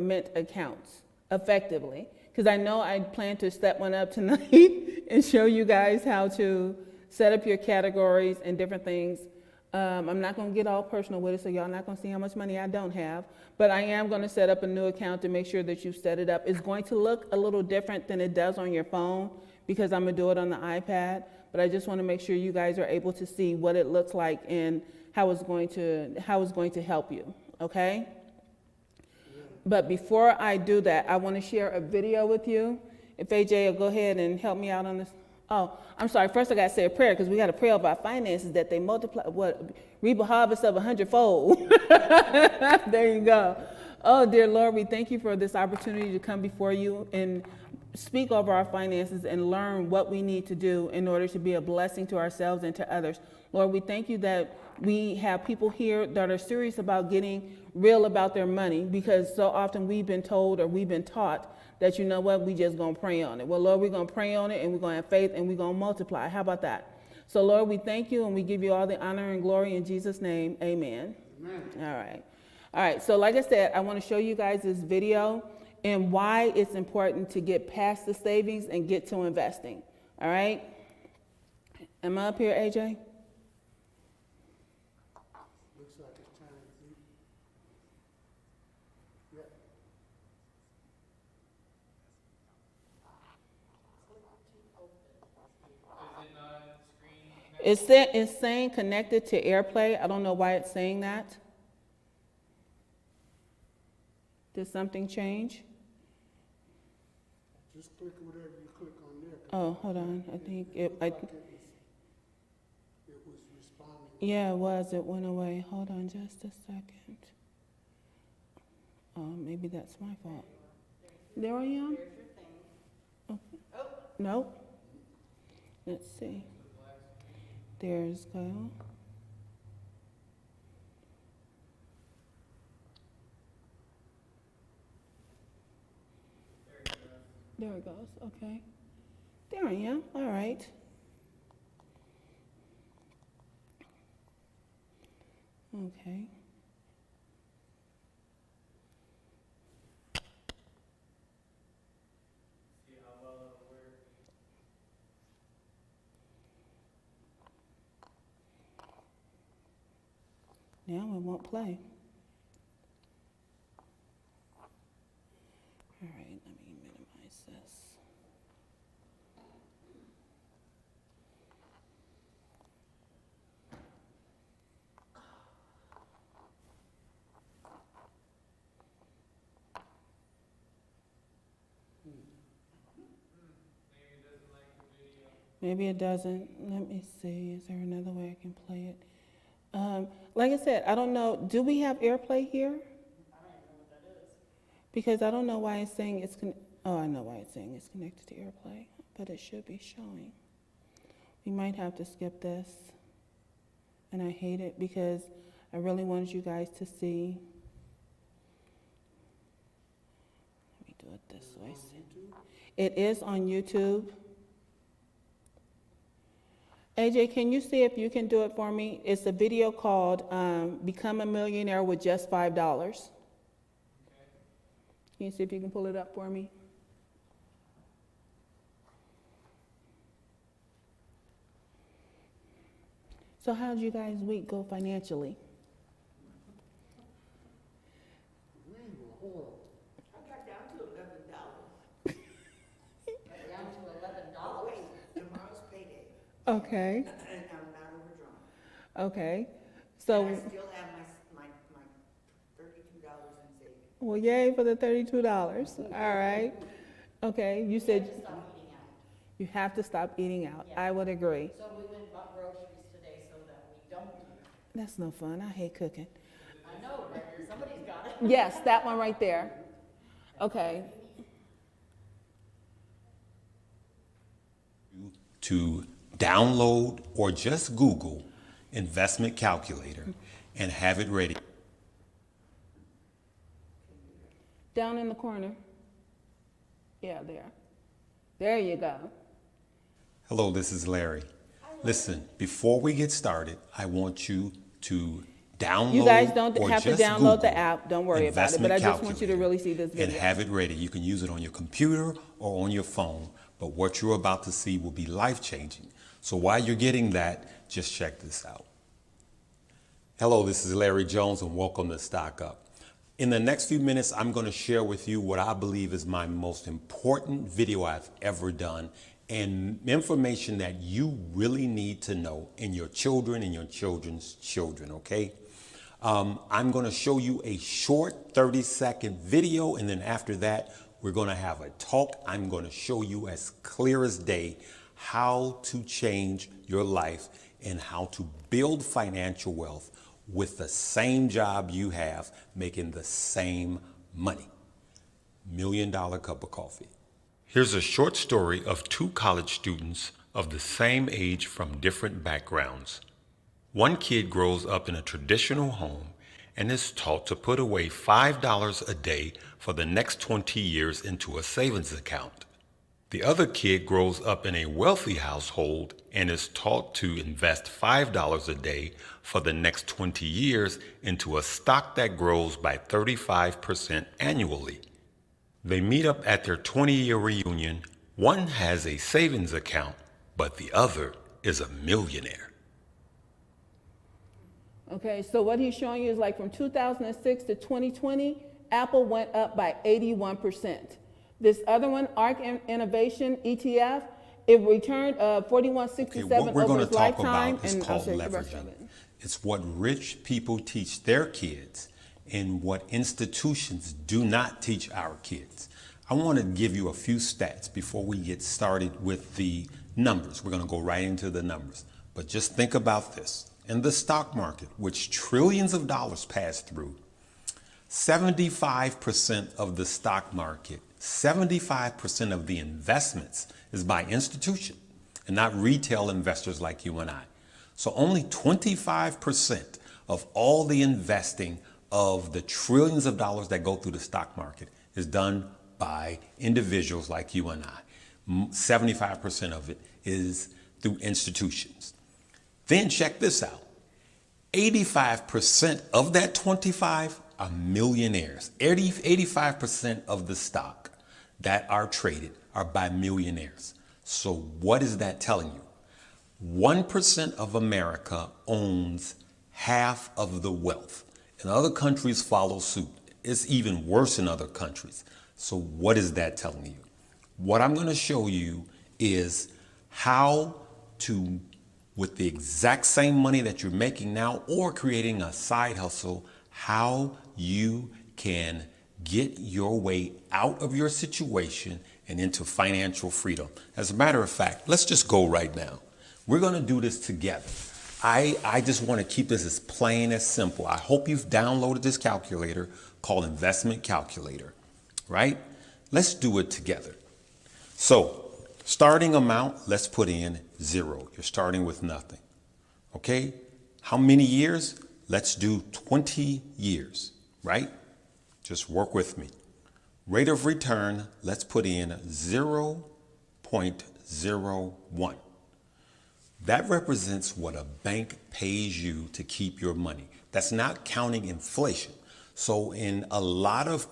Mint accounts effectively, because I know I plan to step one up tonight and show you guys how to set up your categories and different things. I'm not going to get all personal with it, so y'all not going to see how much money I don't have, but I am going to set up a new account to make sure that you set it up. It's going to look a little different than it does on your phone because I'm going to do it on the iPad, but I just want to make sure you guys are able to see what it looks like and how it's going to help you, okay? But before I do that, I want to share a video with you. If AJ will go ahead and help me out on this. Oh, I'm sorry. First, I got to say a prayer because we got to pray over our finances that they multiply, reap a harvest of 100-fold. There you go. Oh, dear Lord, we thank you for this opportunity to come before you and speak over our finances and learn what we need to do in order to be a blessing to ourselves and to others. Lord, we thank you that we have people here that are serious about getting real about their money, because so often we've been told or we've been taught that, you know what, we just gonna pray on it. Well, Lord, we're gonna pray on it and we're gonna have faith and we're gonna multiply. How about that? So, Lord, we thank you and we give you all the honor and glory in Jesus' name. Amen. Amen. All right. All right. So like I said, I want to show you guys this video and why it's important to get past the savings and get to investing. All right. Am I up here, AJ? Looks like it's time to eat. Yeah. It's saying connected to AirPlay. I don't know why it's saying that. Did something change? Just click whatever you click on there. Oh, hold on. I think it. It was responding. Yeah, it was. It went away. Hold on just a second. Oh, maybe that's my fault. There I am? Oh. Nope. Let's see. There's go. There it goes. Okay. There I am. All right. Okay. Now it won't play. All right, let me minimize this. Maybe it doesn't. Let me see. Is there another way I can play it? Like I said, I don't know. Do we have AirPlay here? I don't even know what that is. Because I don't know why it's saying it's oh, I know why it's saying it's connected to AirPlay, but it should be showing. We might have to skip this. And I hate it because I really wanted you guys to see. Let me do it this way. It is on YouTube. AJ, can you see if you can do it for me? It's a video called Become a Millionaire with Just $5. Can you see if you can pull it up for me? So how did you guys' week go financially? We were horrible. I got down to $11. Got down to $11. Wait, tomorrow's payday. Okay, And I'm not overdrawn. okay. And So, I still have my $32 in savings. well, yay for the $32. All right. Okay, you said Stop eating out. you have to stop eating out. Yeah. I would agree. So we went and bought groceries today so that we don't do that. That's no fun. I hate cooking. I know, right? Somebody's got it. Yes, that one right there. Okay. To download or just Google investment calculator and have it ready. Down in the corner. Yeah, there. There you go. Hello, this is Larry. Listen, before we get started, I want you to download You guys don't or have to just download the Google app. Don't worry about it. But I just want you to investment really see this calculator and video. have it ready. You can use it on your computer or on your phone, but what you're about to see will be life-changing. So while you're getting that, just check this out. Hello, this is Larry Jones and welcome to Stock Up. In the next few minutes, I'm going to share with you what I believe is my most important video I've ever done and information that you really need to know in your children and your children's children, okay? I'm going to show you a short 30-second video, and then after that, we're going to have a talk. I'm going to show you as clear as day how to change your life and how to build financial wealth with the same job you have, making the same money. $1 Million Cup of Coffee. Here's a short story of two college students of the same age from different backgrounds. One kid grows up in a traditional home and is taught to put away $5 a day for the next 20 years into a savings account. The other kid grows up in a wealthy household and is taught to invest $5 a day for the next 20 years into a stock that grows by 35% annually. They meet up at their 20-year reunion. One has a savings account, but the other is a millionaire. Okay, so what he's showing you is like from 2006 to 2020, Apple went up by 81%. This other one, ARK Innovation ETF, it returned 4167 What we're over going its to talk lifetime. about is and I'll called show you the rest of leveraging. it. It's what rich people teach their kids and what institutions do not teach our kids. I want to give you a few stats before we get started with the numbers. We're going to go right into the numbers. But just think about this. In the stock market, which trillions of dollars pass through, 75% of the stock market, 75% of the investments is by institution and not retail investors like you and I. So only 25% of all the investing of the trillions of dollars that go through the stock market is done by individuals like you and I. 75% of it is through institutions. Then check this out. 85% of that 25 are millionaires. 85% of the stock that are traded are by millionaires. So what is that telling you? 1% of America owns half of the wealth, and other countries follow suit. It's even worse in other countries. So what is that telling you? What I'm going to show you is how to, with the exact same money that you're making now or creating a side hustle, how you can get your way out of your situation and into financial freedom. As a matter of fact, let's just go right now. We're going to do this together. I just want to keep this as plain as simple. I hope you've downloaded this calculator called Investment Calculator, right? Let's do it together. So, starting amount, let's put in 0. You're starting with nothing. Okay? How many years? Let's do 20 years, right? Just work with me. Rate of return, let's put in 0.01. That represents what a bank pays you to keep your money. That's not counting inflation. So in a lot of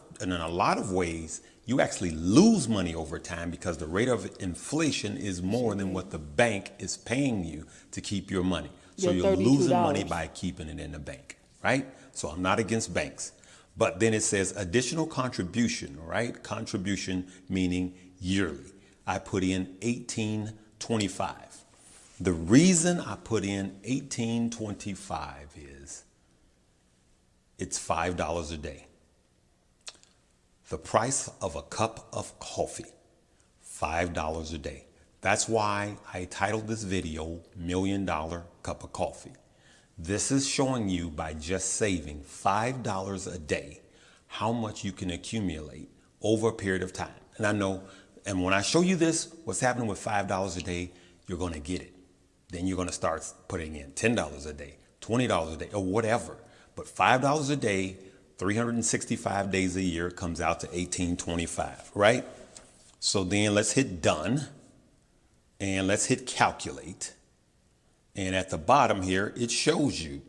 ways, you actually lose money over time because the rate of inflation is more than what the bank is paying you to keep your money. So you're losing money by keeping it in the bank, right? So I'm not against banks. But then it says additional contribution, right? Contribution meaning yearly. I put in 1825. The reason I put in 1825 is it's $5 a day. The price of a cup of coffee, $5 a day. That's why I titled this video $1 Million Cup of Coffee. This is showing you by just saving $5 a day how much you can accumulate over a period of time. And I know, and when I show you this, what's happening with $5 a day, you're going to get it. Then you're going to start putting in $10 a day, $20 a day, or whatever. But $5 a day, 365 days a year comes out to $18.25, right? So then let's hit done and let's hit calculate. And at the bottom here, it shows you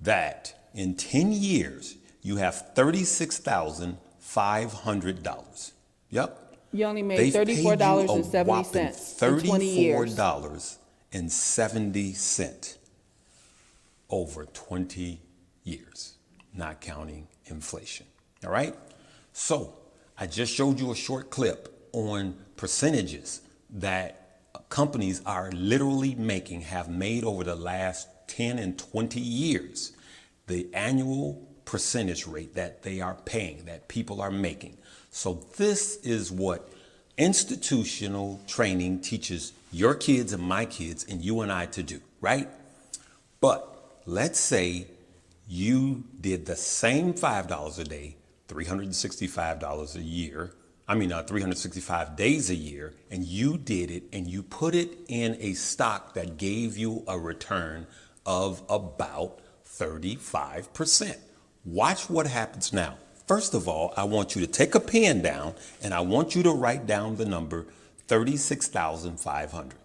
that In 10 years, you have $36,500. Yep. You only made They've paid you $34.70 a whopping in 20 years. $34.70 over 20 years, not counting inflation. All right? So I just showed you a short clip on percentages that companies are literally making, have made over the last 10 and 20 years. The annual percentage rate that they are paying, that people are making. So this is what institutional training teaches your kids and my kids and you and I to do, right? But let's say you did the same $5 a day, $365 a year, 365 days a year, and you did it and you put it in a stock that gave you a return of about 35%. Watch what happens now. First of all, I want you to take a pen down and I want you to write down the number 36,500.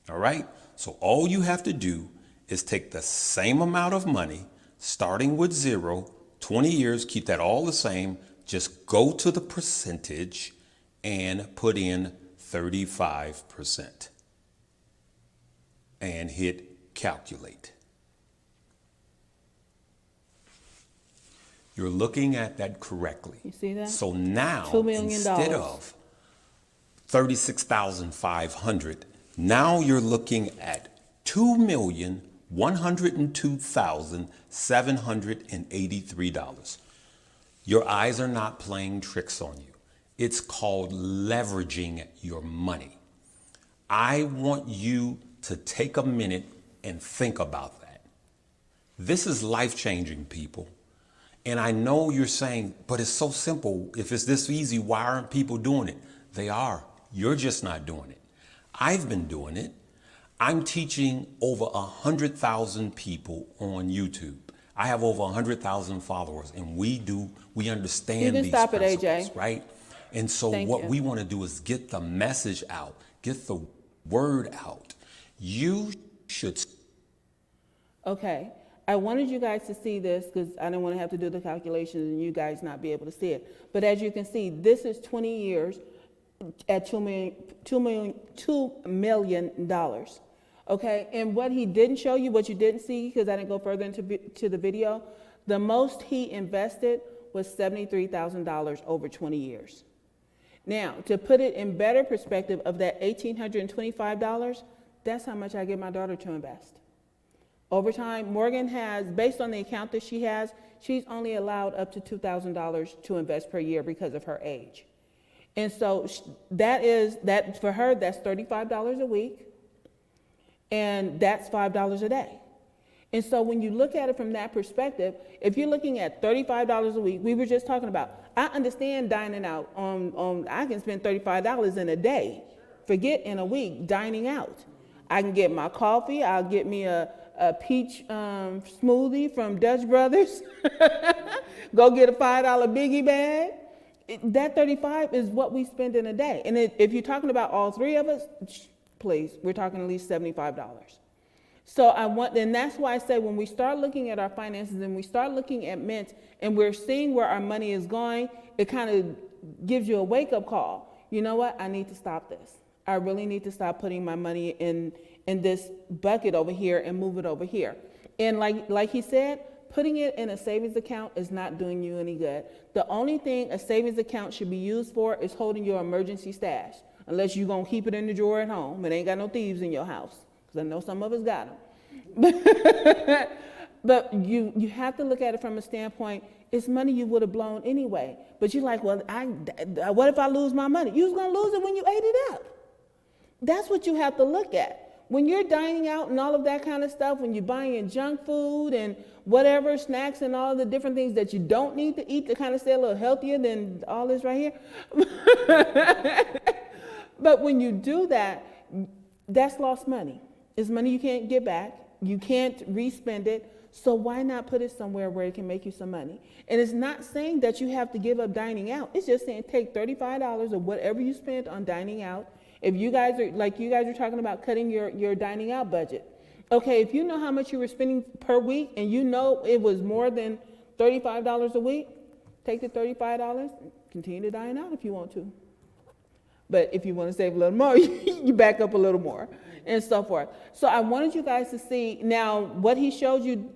All right? So all you have to do is take the same amount of money, starting with 0, 20 years, keep that all the same. Just go to the percentage and put in 35% and hit calculate. You're looking at that correctly. You see that? So now, $2 million. instead of 36,500, now you're looking at $2,102,783. Your eyes are not playing tricks on you. It's called leveraging your money. I want you to take a minute and think about that. This is life-changing, people. And I know you're saying, but it's so simple. If it's this easy, why aren't people doing it? They are. You're just not doing it. I've been doing it. I'm teaching over 100,000 people on YouTube. I have over 100,000 followers, and we understand You can these stop it, principles, AJ. right? And so Thank what you. we want to do is get the message out, get the word out. You should. Okay, I wanted you guys to see this because I didn't want to have to do the calculations and you guys not be able to see it. But as you can see, this is 20 years at $2 million. Okay, and what he didn't show you, what you didn't see, because I didn't go further into the video, the most he invested was $73,000 over 20 years. Now, to put it in better perspective of that $1,825, that's how much I get my daughter to invest. Over time, Morgan has, based on the account that she has, she's only allowed up to $2,000 to invest per year because of her age. And so that for her, that's $35 a week. And that's $5 a day. And so when you look at it from that perspective, if you're looking at $35 a week, we were just talking about, I understand dining out I can spend $35 in a day. Forget in a week, dining out. I can get my coffee, I'll get me a peach smoothie from Dutch Brothers, go get a $5 biggie bag. That $35 is what we spend in a day. And if you're talking about all three of us, please, we're talking at least $75. So and that's why I say when we start looking at our finances and we start looking at Mint and we're seeing where our money is going, it kind of gives you a wake-up call. You know what? I need to stop this. I really need to stop putting my money in this bucket over here and move it over here. And like he said, putting it in a savings account is not doing you any good. The only thing a savings account should be used for is holding your emergency stash. Unless you're going to keep it in the drawer at home. It ain't got no thieves in your house. Because I know some of us got them. But you have to look at it from a standpoint, it's money you would have blown anyway. But you're like, well, what if I lose my money? You was going to lose it when you ate it up. That's what you have to look at. When you're dining out and all of that kind of stuff, when you're buying junk food and whatever, snacks and all the different things that you don't need to eat to kind of stay a little healthier than all this right here. But when you do that, that's lost money. It's money you can't get back. You can't re-spend it. So why not put it somewhere where it can make you some money? And it's not saying that you have to give up dining out. It's just saying take $35 or whatever you spent on dining out. If you guys are, like you guys are talking about cutting your dining out budget, Okay, if you know how much you were spending per week and you know it was more than $35 a week, take the $35, continue to dine out if you want to. But if you want to save a little more, you back up a little more and so forth. So I wanted you guys to see, now what he showed you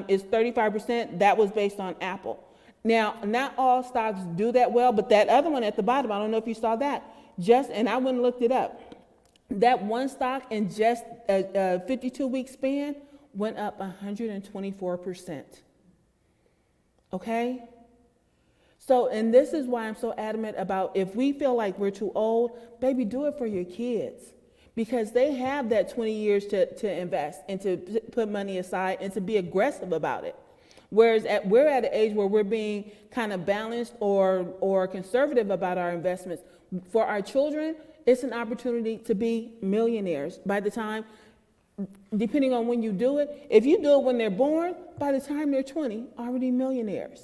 is 35%. That was based on Apple. Now, not all stocks do that well, but that other one at the bottom, I don't know if you saw that, and I went and looked it up. That one stock in just a 52-week span went up 124%. Okay? So, and this is why I'm so adamant about if we feel like we're too old, baby, do it for your kids. Because they have that 20 years to invest and to put money aside and to be aggressive about it. Whereas we're at an age where we're being kind of balanced or conservative about our investments. For our children, it's an opportunity to be millionaires by the time, depending on when you do it. If you do it when they're born, by the time they're 20, already millionaires.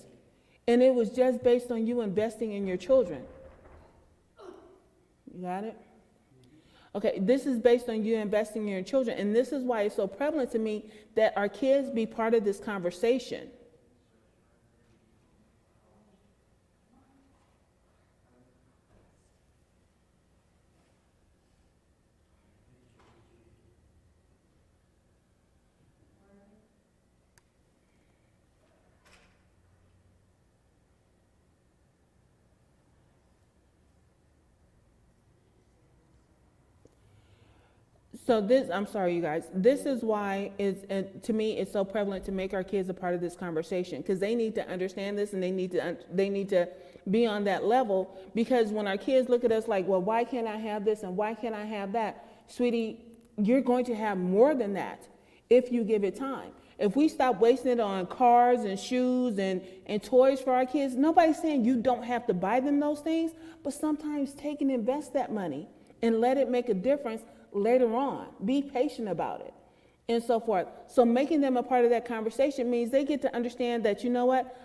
And it was just based on you investing in your children. You got it? Okay, this is based on you investing in your children. And this is why it's so prevalent to me that our kids be part of this conversation. So this, I'm sorry, you guys, this is why to me, it's so prevalent to make our kids a part of this conversation, because they need to understand this and they need to be on that level, because when our kids look at us like, well, why can't I have this and why can't I have that? Sweetie, you're going to have more than that if you give it time. If we stop wasting it on cars and shoes and toys for our kids, nobody's saying you don't have to buy them those things, but sometimes take and invest that money and let it make a difference later on. Be patient about it and so forth. So making them a part of that conversation means they get to understand that, you know what,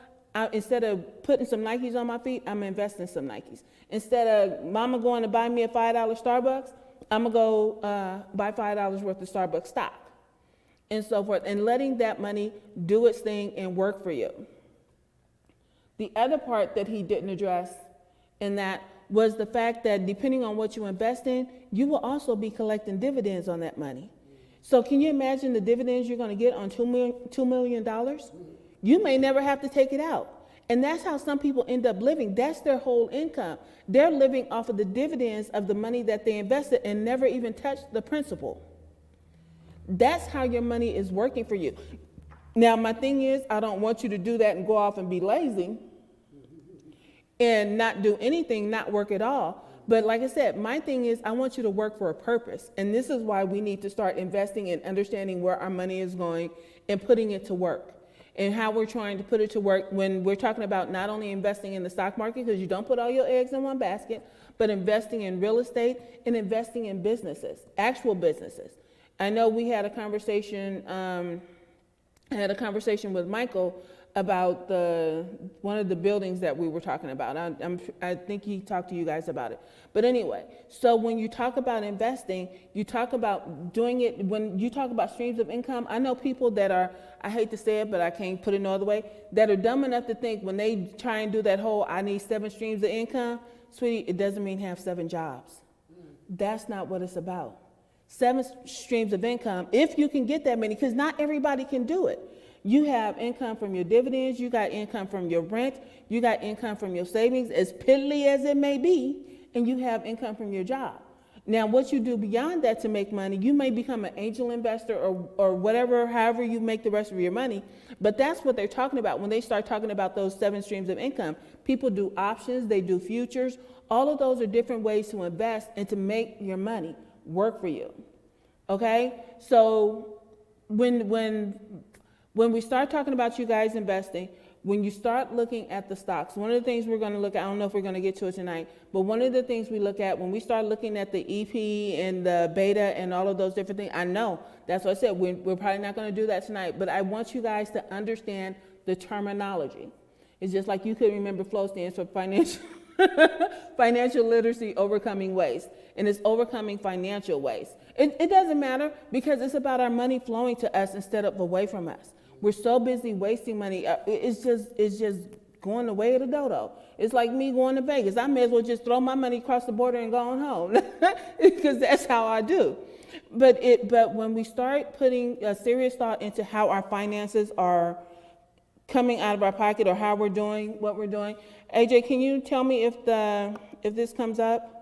instead of putting some Nikes on my feet, I'm investing some Nikes. Instead of mama going to buy me a $5 Starbucks, I'm going to go buy $5 worth of Starbucks stock and so forth, and letting that money do its thing and work for you. The other part that he didn't address in that was the fact that depending on what you invest in, you will also be collecting dividends on that money. So can you imagine the dividends you're going to get on $2 million? You may never have to take it out. And that's how some people end up living. That's their whole income. They're living off of the dividends of the money that they invested and never even touched the principal. That's how your money is working for you. Now, my thing is, I don't want you to do that and go off and be lazy and not do anything, not work at all. But like I said, my thing is I want you to work for a purpose. And this is why we need to start investing and understanding where our money is going and putting it to work. And how we're trying to put it to work when we're talking about not only investing in the stock market, because you don't put all your eggs in one basket, but investing in real estate and investing in businesses, actual businesses. I know we had a conversation, with Michael about one of the buildings that we were talking about. I think he talked to you guys about it. But anyway, so when you talk about investing, you talk about doing it, when you talk about streams of income, I know people that are, I hate to say it, but I can't put it no other way, that are dumb enough to think when they try and do that whole, I need 7 streams of income, sweetie, it doesn't mean have 7 jobs. That's not what it's about. 7 streams of income, if you can get that many, because not everybody can do it. You have income from your dividends, you got income from your rent, you got income from your savings, as piddly as it may be, and you have income from your job. Now, what you do beyond that to make money, you may become an angel investor or whatever, however you make the rest of your money, but that's what they're talking about when they start talking about those 7 streams of income. People do options, they do futures. All of those are different ways to invest and to make your money work for you, okay? So when we start talking about you guys investing, when you start looking at the stocks, one of the things we're going to look at, I don't know if we're going to get to it tonight, but one of the things we look at when we start looking at the EP and the beta and all of those different things, I know, that's what I said, we're probably not going to do that tonight, but I want you guys to understand the terminology. It's just like you could remember flow stands for financial Financial literacy, overcoming waste. And it's overcoming financial waste. It doesn't matter because it's about our money flowing to us instead of away from us. We're so busy wasting money. It's just going the way of the dodo. It's like me going to Vegas. I may as well just throw my money across the border and go on home because that's how I do. But when we start putting a serious thought into how our finances are coming out of our pocket or how we're doing what we're doing, AJ, can you tell me if this comes up?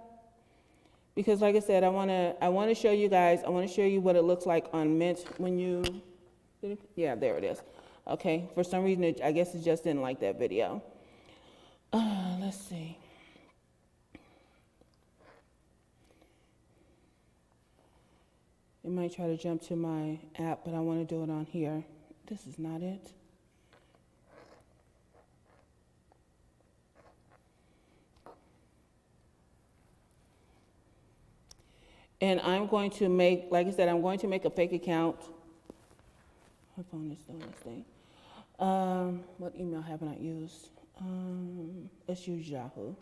Because like I said, I want to show you guys. I want to show you what it looks like on Mint when you. Yeah, there it is. Okay. For some reason, I guess it just didn't like that video. Let's see. It might try to jump to my app, but I want to do it on here. This is not it. And I'm going to make, like I said, I'm going to make a fake account. My phone is doing this thing. What email haven't I used? Let's use Yahoo.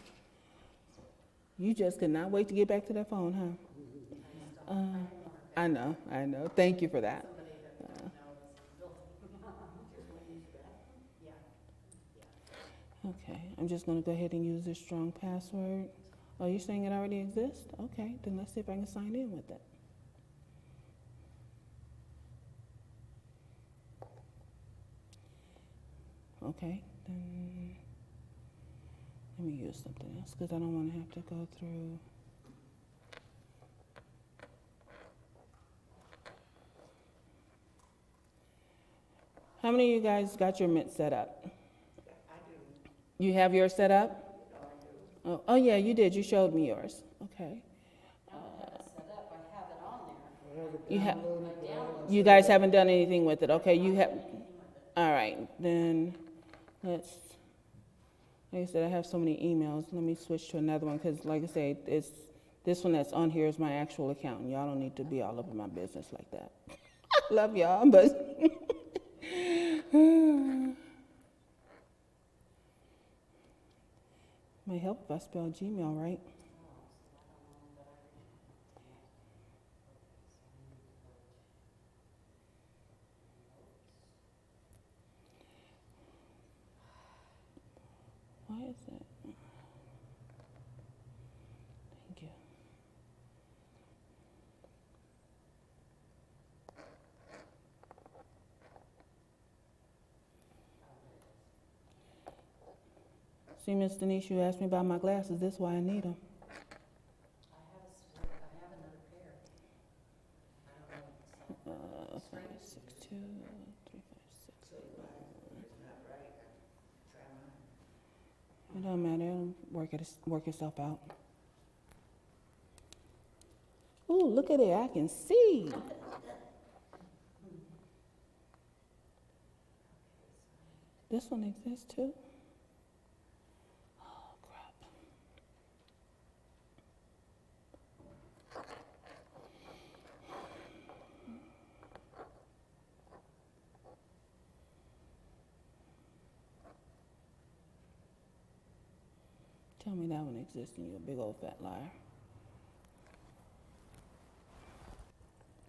You just could not wait to get back to that phone, huh? I know. Thank you for that. Okay, I'm just going to go ahead and use this strong password. Oh, you're saying it already exists? Okay, then let's see if I can sign in with it. Okay, then let me use something else because I don't want to have to go through. How many of you guys got your Mint set up? I do. You have yours set up? Oh, yeah, you did. You showed me yours. Okay. I don't have it set up, I have it on there. I have it You have- downloaded, but I don't You guys haven't done anything with it. Okay, you have. All right, then let's. Like I said, I have so many emails. Let me switch to another one because, like I said, it's this one that's on here is my actual account. And y'all don't need to be all over my business like that. Love y'all, but. Might help if I spell Gmail right. Why is that? Thank you. See, Miss Denise, you asked me about my glasses. That's why I need them. I have another pair. I don't know. 562 356. So it's not right. Try mine. It don't matter. It'll work itself out. Ooh, look at it. I can see. This one exists too. Oh, crap. Tell me that one exists and you're a big old fat liar.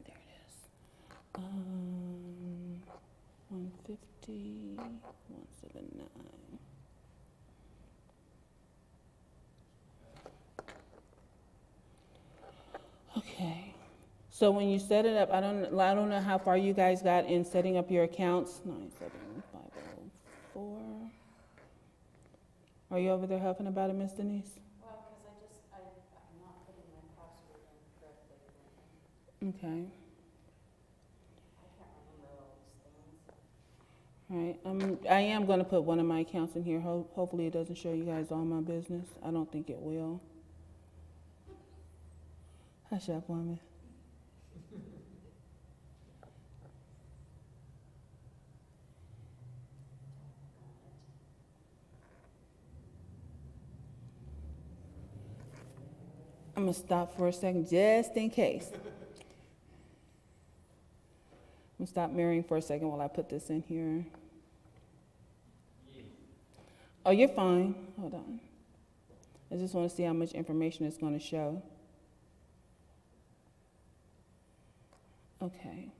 There it is. 150, 179. Okay. So when you set it up, I don't know how far you guys got in setting up your accounts. 97504. Are you over there huffing about it, Miss Denise? Well, because I'm not putting my password in correctly. Okay. I can't remember all these things. All right. I am going to put one of my accounts in here. Hopefully it doesn't show you guys all my business. I don't think it will. Hush up, woman. I'm going to stop for a second just in case. I'm going to stop mirroring for a second while I put this in here. Oh, you're fine. Hold on. I just want to see how much information it's going to show. Okay.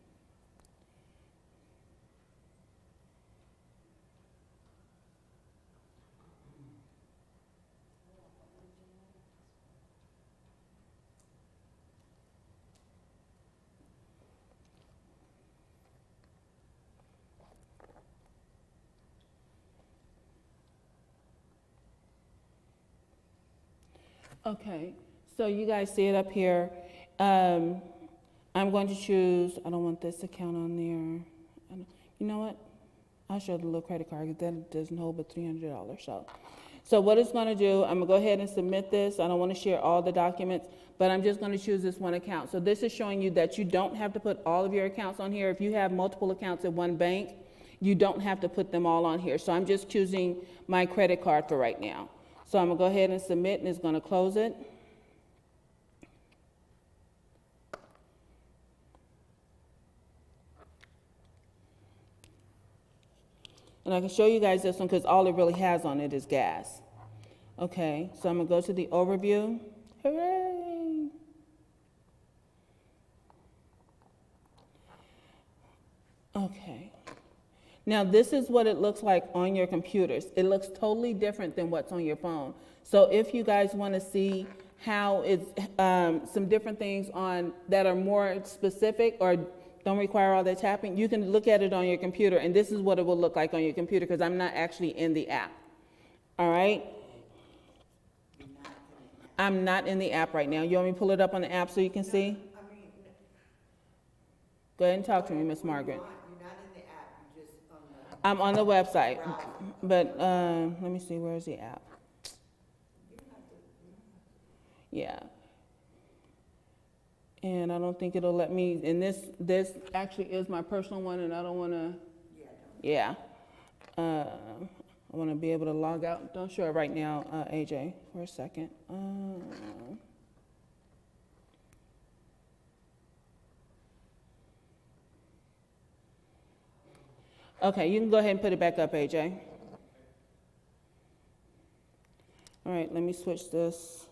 Okay, so you guys see it up here. I'm going to choose, I don't want this account on there. You know what? I'll show the little credit card because that doesn't hold but $300. So what it's going to do, I'm going to go ahead and submit this. I don't want to share all the documents, but I'm just going to choose this one account. So this is showing you that you don't have to put all of your accounts on here. If you have multiple accounts at one bank, you don't have to put them all on here. So I'm just choosing my credit card for right now. So I'm going to go ahead and submit, and it's going to close it. And I can show you guys this one because all it really has on it is gas. Okay, so I'm going to go to the overview. Hooray! Okay. Now, this is what it looks like on your computers. It looks totally different than what's on your phone. So if you guys want to see how it's some different things on that are more specific or don't require all that tapping, you can look at it on your computer, and this is what it will look like on your computer because I'm not actually in the app. All right? I'm not in the app right now. You want me to pull it up on the app so you can see? Go ahead and talk to me, Miss Margaret. You're not in the app, you're just on the. I'm on the website, but let me see, where's the app? Yeah. And I don't think it'll let me, and this actually is my personal one, and I don't want to, yeah. I want to be able to log out. Don't show it right now, AJ, for a second. Okay, you can go ahead and put it back up, AJ. All right, let me switch this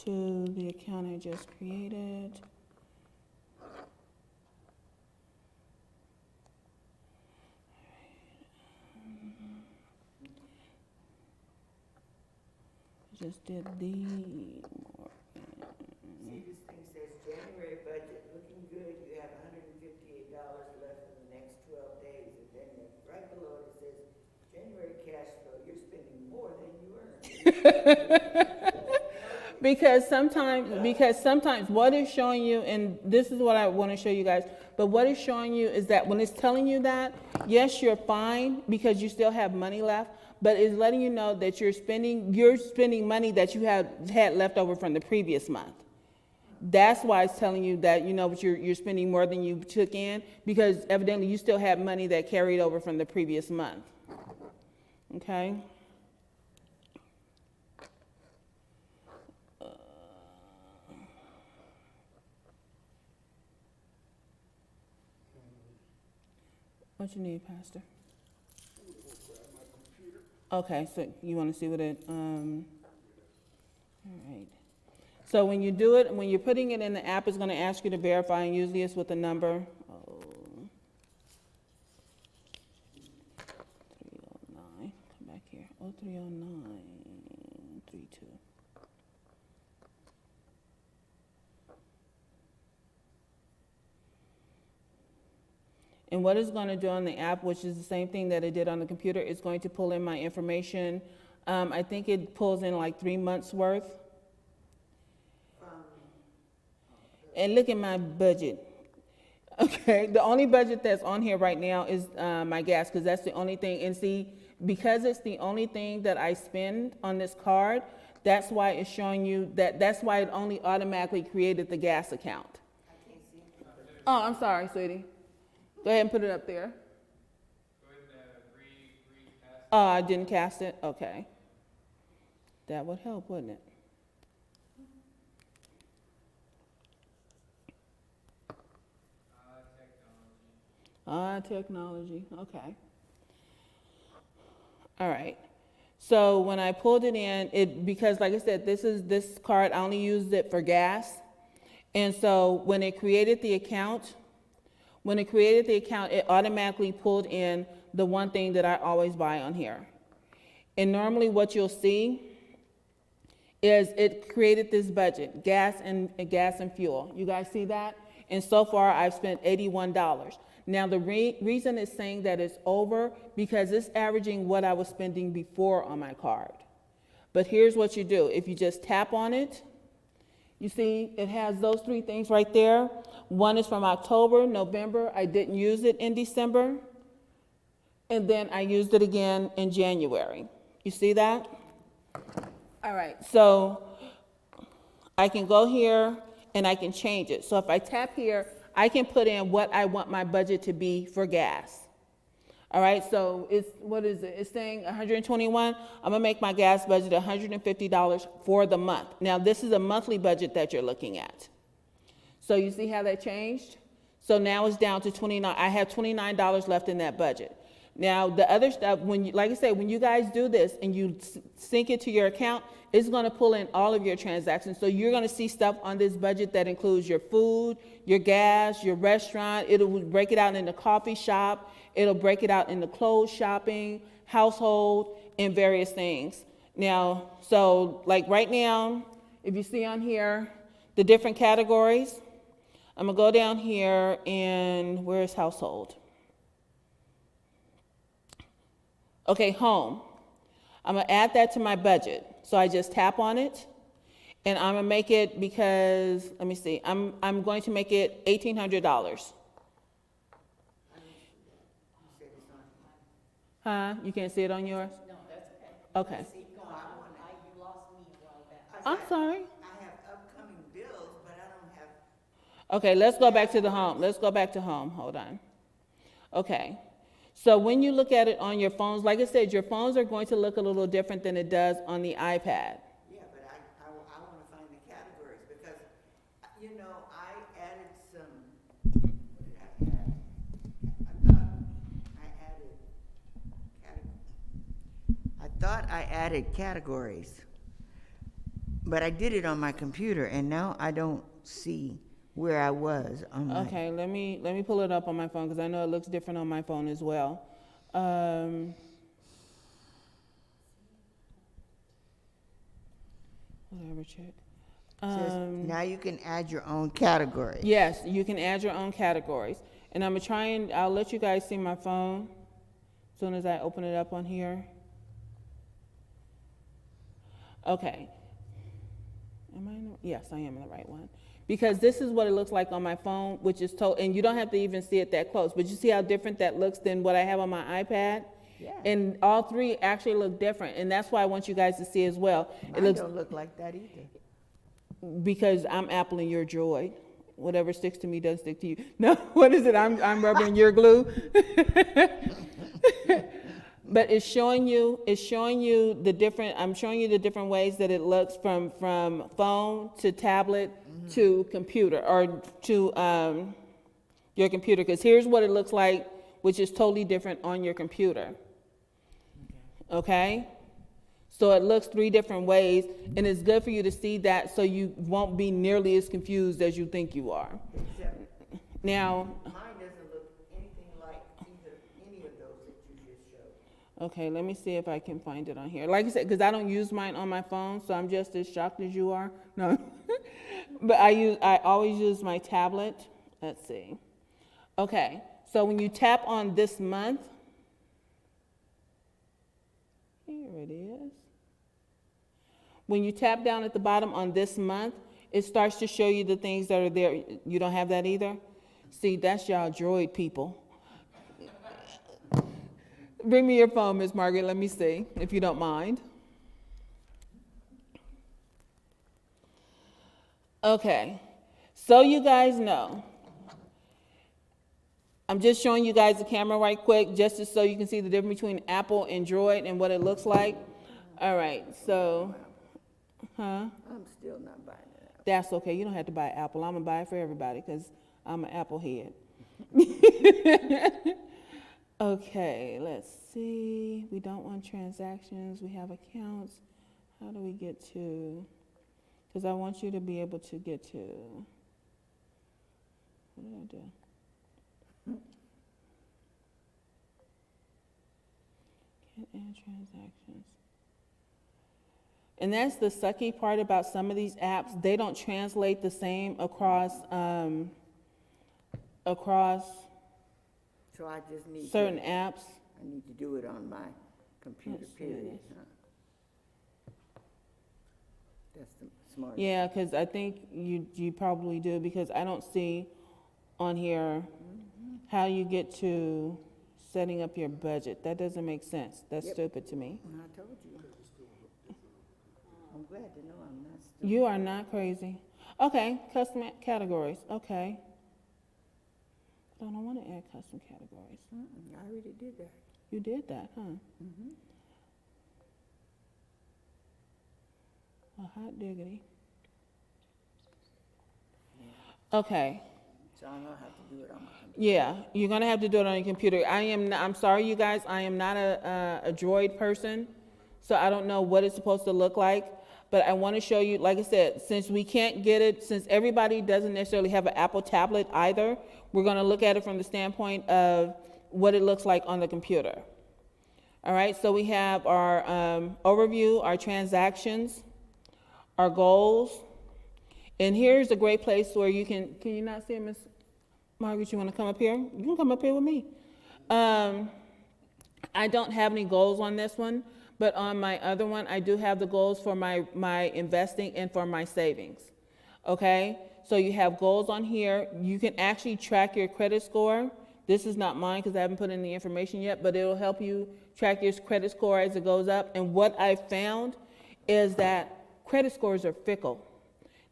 to the account I just created. Just did the See, this thing says January budget, looking good, you have $158 left in the next 12 days. And then right below it says, January cash flow, you're spending more than you earned. because sometimes what it's showing you, and this is what I want to show you guys, but what it's showing you is that when it's telling you that, yes, you're fine because you still have money left, but it's letting you know that you're spending money that you had left over from the previous month. That's why it's telling you that, you know, you're spending more than you took in, because evidently you still have money that carried over from the previous month. Okay? What you need, Pastor? Okay, so you want to see what it, all right. So when you do it, when you're putting it in the app, it's going to ask you to verify, and usually it's with a number. 309, come back here, 030932. And what it's going to do on the app, which is the same thing that it did on the computer, it's going to pull in my information. I think it pulls in like 3 months worth. And look at my budget. Okay, the only budget that's on here right now is my gas, because that's the only thing. And see, because it's the only thing that I spend on this card, that's why it's showing you that. That's why it only automatically created the gas account. Oh, I'm sorry, sweetie. Go ahead and put it up there. Go ahead and recast. Oh, I didn't cast it? Okay. That would help, wouldn't it? Technology. Technology, okay. All right. So when I pulled it in, because like I said, this card, I only used it for gas. And so when it created the account, it automatically pulled in the one thing that I always buy on here. And normally what you'll see is it created this budget, gas and fuel. You guys see that? And so far I've spent $81. Now the reason it's saying that it's over because it's averaging what I was spending before on my card. But here's what you do. If you just tap on it, you see it has those three things right there. One is from October, November. I didn't use it in December. And then I used it again in January. You see that? All right, so I can go here and I can change it. So if I tap here, I can put in what I want my budget to be for gas. All right, so what is it? It's saying 121. I'm gonna make my gas budget $150 for the month. Now this is a monthly budget that you're looking at. So you see how that changed? So now it's down to 29. I have $29 left in that budget. Now the other stuff, like I said, when you guys do this and you sync it to your account, it's gonna pull in all of your transactions. So you're gonna see stuff on this budget that includes your food, your gas, your restaurant. It'll break it out in the coffee shop. It'll break it out in the clothes shopping, household, and various things. Now, so like right now, if you see on here, the different categories, I'm gonna go down here and where's household? Okay, home. I'm gonna add that to my budget. So I just tap on it and I'm gonna make it because, let me see, I'm going to make it $1,800. Huh? You can't see it on yours? No, that's okay. Okay. See, no, I wanna, You lost me a while back. I'm sorry. I have upcoming bills, but I don't have, Okay, let's go back to the home. Let's go back to home. Hold on. Okay. So when you look at it on your phones, like I said, your phones are going to look a little different than it does on the iPad. yeah, but I wanna find the categories because, you know, I added some, what did I add? I thought I added categories, but I did it on my computer and now I don't see where I was on my. Okay, let me pull it up on my phone because I know it looks different on my phone as well. Whatever, check. Says, now you can add your own category. Yes, you can add your own categories. And I'm gonna try and, I'll let you guys see my phone as soon as I open it up on here. Okay. Am I in the, yes, I am in the right one. Because this is what it looks like on my phone, which is and you don't have to even see it that close, but you see how different that looks than what I have on my iPad? Yeah. And all three actually look different, and that's why I want you guys to see as well. It Mine looks, don't look like that either. because I'm Apple and you're Droid. Whatever sticks to me does stick to you. No, what is it? I'm rubber and you're glue. But it's showing you the different, I'm showing you the different ways that it looks from phone to tablet to computer, or to your computer. Because here's what it looks like, which is totally different on your computer. Okay? So it looks three different ways, and it's good for you to see that so you won't be nearly as confused as you think you are. Except Now, mine doesn't look anything like any of those that you just showed. okay, let me see if I can find it on here. Like I said, because I don't use mine on my phone, so I'm just as shocked as you are. No, but I always use my tablet. Let's see. Okay, so when you tap on this month, here it is. When you tap down at the bottom on this month, it starts to show you the things that are there. You don't have that either? See, that's y'all Droid people. Bring me your phone, Miss Margaret. Let me see, if you don't mind. Okay, so you guys know, I'm just showing you guys the camera right quick, just so you can see the difference between Apple and Droid and what it looks like. All right, so, I'm still not buying it. that's okay. You don't have to buy Apple. I'm gonna buy it for everybody because I'm an Apple head. Okay, let's see, we don't want transactions, we have accounts. How do we get to, because I want you to be able to get to, what did I do? Can't add transactions. And that's the sucky part about some of these apps. They don't translate the same across So I just need certain to, apps. I need to do it on my computer, Let's see period, this. huh? That's the smart. Yeah, because I think you probably do, because I don't see on here how you get to setting up your budget. That doesn't make sense. That's Yep. stupid to me. I told you. I'm glad to know I'm not stupid. You are not crazy. Okay, custom categories, okay. I don't want to add custom categories. I already did that. You did that, huh? Mm-hmm. Oh, hot diggity. Okay. So I'm gonna have to do it on my computer. Yeah, you're gonna have to do it on your computer. I'm sorry, you guys, I am not a Droid person, so I don't know what it's supposed to look like. But I want to show you, like I said, since we can't get it, since everybody doesn't necessarily have an Apple tablet either, we're gonna look at it from the standpoint of what it looks like on the computer. All right, so we have our overview, our transactions, our goals. And here's a great place where you can you not see it, Miss Margaret, you want to come up here? You can come up here with me. I don't have any goals on this one, but on my other one, I do have the goals for my investing and for my savings. Okay? So you have goals on here. You can actually track your credit score. This is not mine because I haven't put in the information yet, but it'll help you track your credit score as it goes up. And what I found is that credit scores are fickle.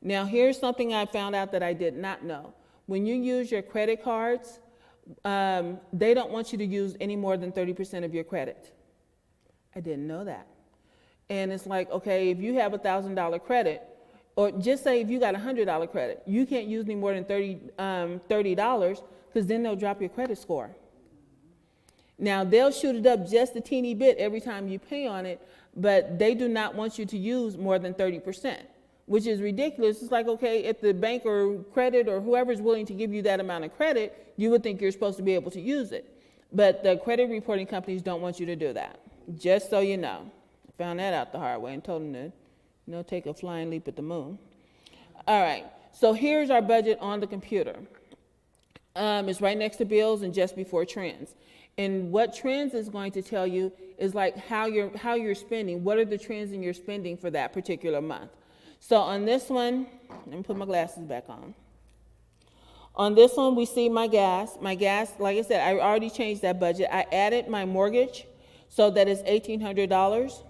Now, here's something I found out that I did not know. When you use your credit cards, they don't want you to use any more than 30% of your credit. I didn't know that. And it's like, okay, if you have $1,000 credit, or just say if you got $100 credit, you can't use any more than $30 because then they'll drop your credit score. Now, they'll shoot it up just a teeny bit every time you pay on it, but they do not want you to use more than 30%. Which is ridiculous. It's like, okay, if the bank or credit or whoever's willing to give you that amount of credit, you would think you're supposed to be able to use it. But the credit reporting companies don't want you to do that, just so you know. I found that out the hard way and told them to, take a flying leap at the moon. All right, so here's our budget on the computer. It's right next to bills and just before trends. And what trends is going to tell you is like how you're spending. What are the trends in your spending for that particular month? So on this one, let me put my glasses back on. On this one, we see my gas. My gas, like I said, I already changed that budget. I added my mortgage so that it's $1,800.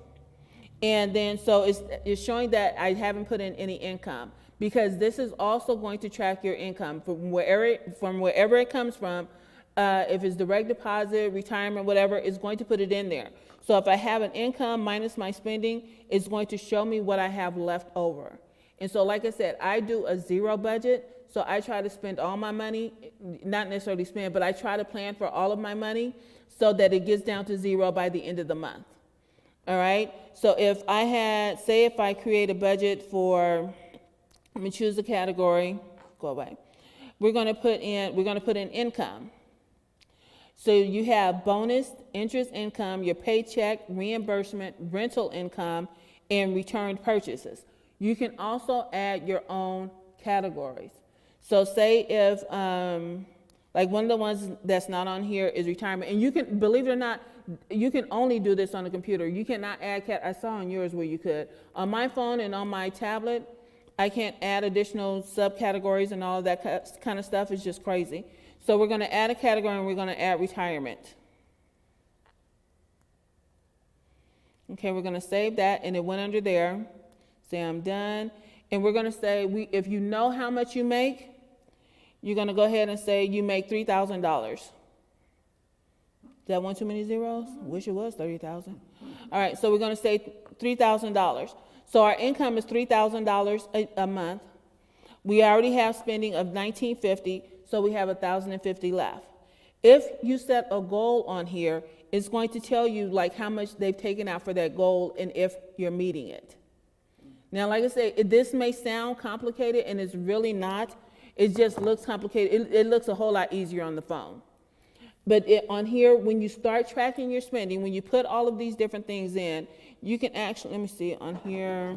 And then so it's showing that I haven't put in any income because this is also going to track your income from wherever it comes from. If it's direct deposit, retirement, whatever, it's going to put it in there. So if I have an income minus my spending, it's going to show me what I have left over. And so like I said, I do a zero budget. So I try to spend all my money, not necessarily spend, but I try to plan for all of my money so that it gets down to zero by the end of the month. All right? So if I create a budget for, let me choose a category, go away. We're going to put in income. So you have bonus, interest income, your paycheck, reimbursement, rental income, and returned purchases. You can also add your own categories. So say if, like one of the ones that's not on here is retirement, and you can, believe it or not, you can only do this on the computer. You cannot add, I saw on yours where you could. On my phone and on my tablet, I can't add additional subcategories and all of that kind of stuff. It's just crazy. So we're going to add a category and we're going to add retirement. Okay, we're going to save that and it went under there. Say I'm done. And we're going to say, if you know how much you make, you're going to go ahead and say you make $3,000. Is that one too many zeros? Wish it was 30,000. All right, so we're going to say $3,000. So our income is $3,000 a month. We already have spending of $1,950. So we have $1,050 left. If you set a goal on here, it's going to tell you like how much they've taken out for that goal and if you're meeting it. Now, like I said, this may sound complicated and it's really not. It just looks complicated. It looks a whole lot easier on the phone. But on here, when you start tracking your spending, when you put all of these different things in, you can actually, let me see, on here,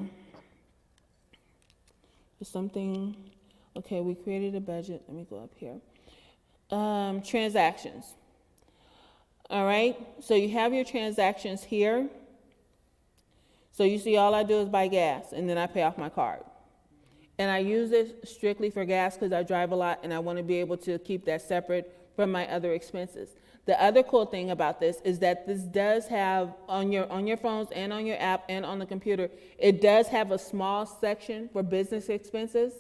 there's something, okay, we created a budget. Let me go up here. Transactions. All right, so you have your transactions here. So you see all I do is buy gas and then I pay off my card. And I use it strictly for gas because I drive a lot and I want to be able to keep that separate from my other expenses. The other cool thing about this is that this does have, on your phones and on your app and on the computer, it does have a small section for business expenses.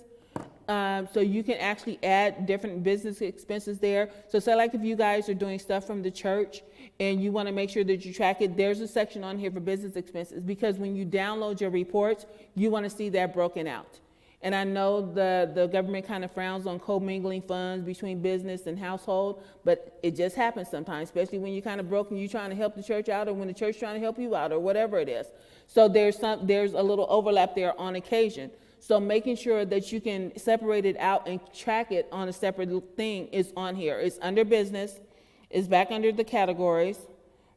So you can actually add different business expenses there. So say like if you guys are doing stuff from the church and you want to make sure that you track it, there's a section on here for business expenses, because when you download your reports, you want to see that broken out. And I know the government kind of frowns on commingling funds between business and household, but it just happens sometimes, especially when you're kind of broke and you're trying to help the church out, or when the church trying to help you out, or whatever it is. So there's a little overlap there on occasion. So making sure that you can separate it out and track it on a separate thing is on here. It's under business. It's back under the categories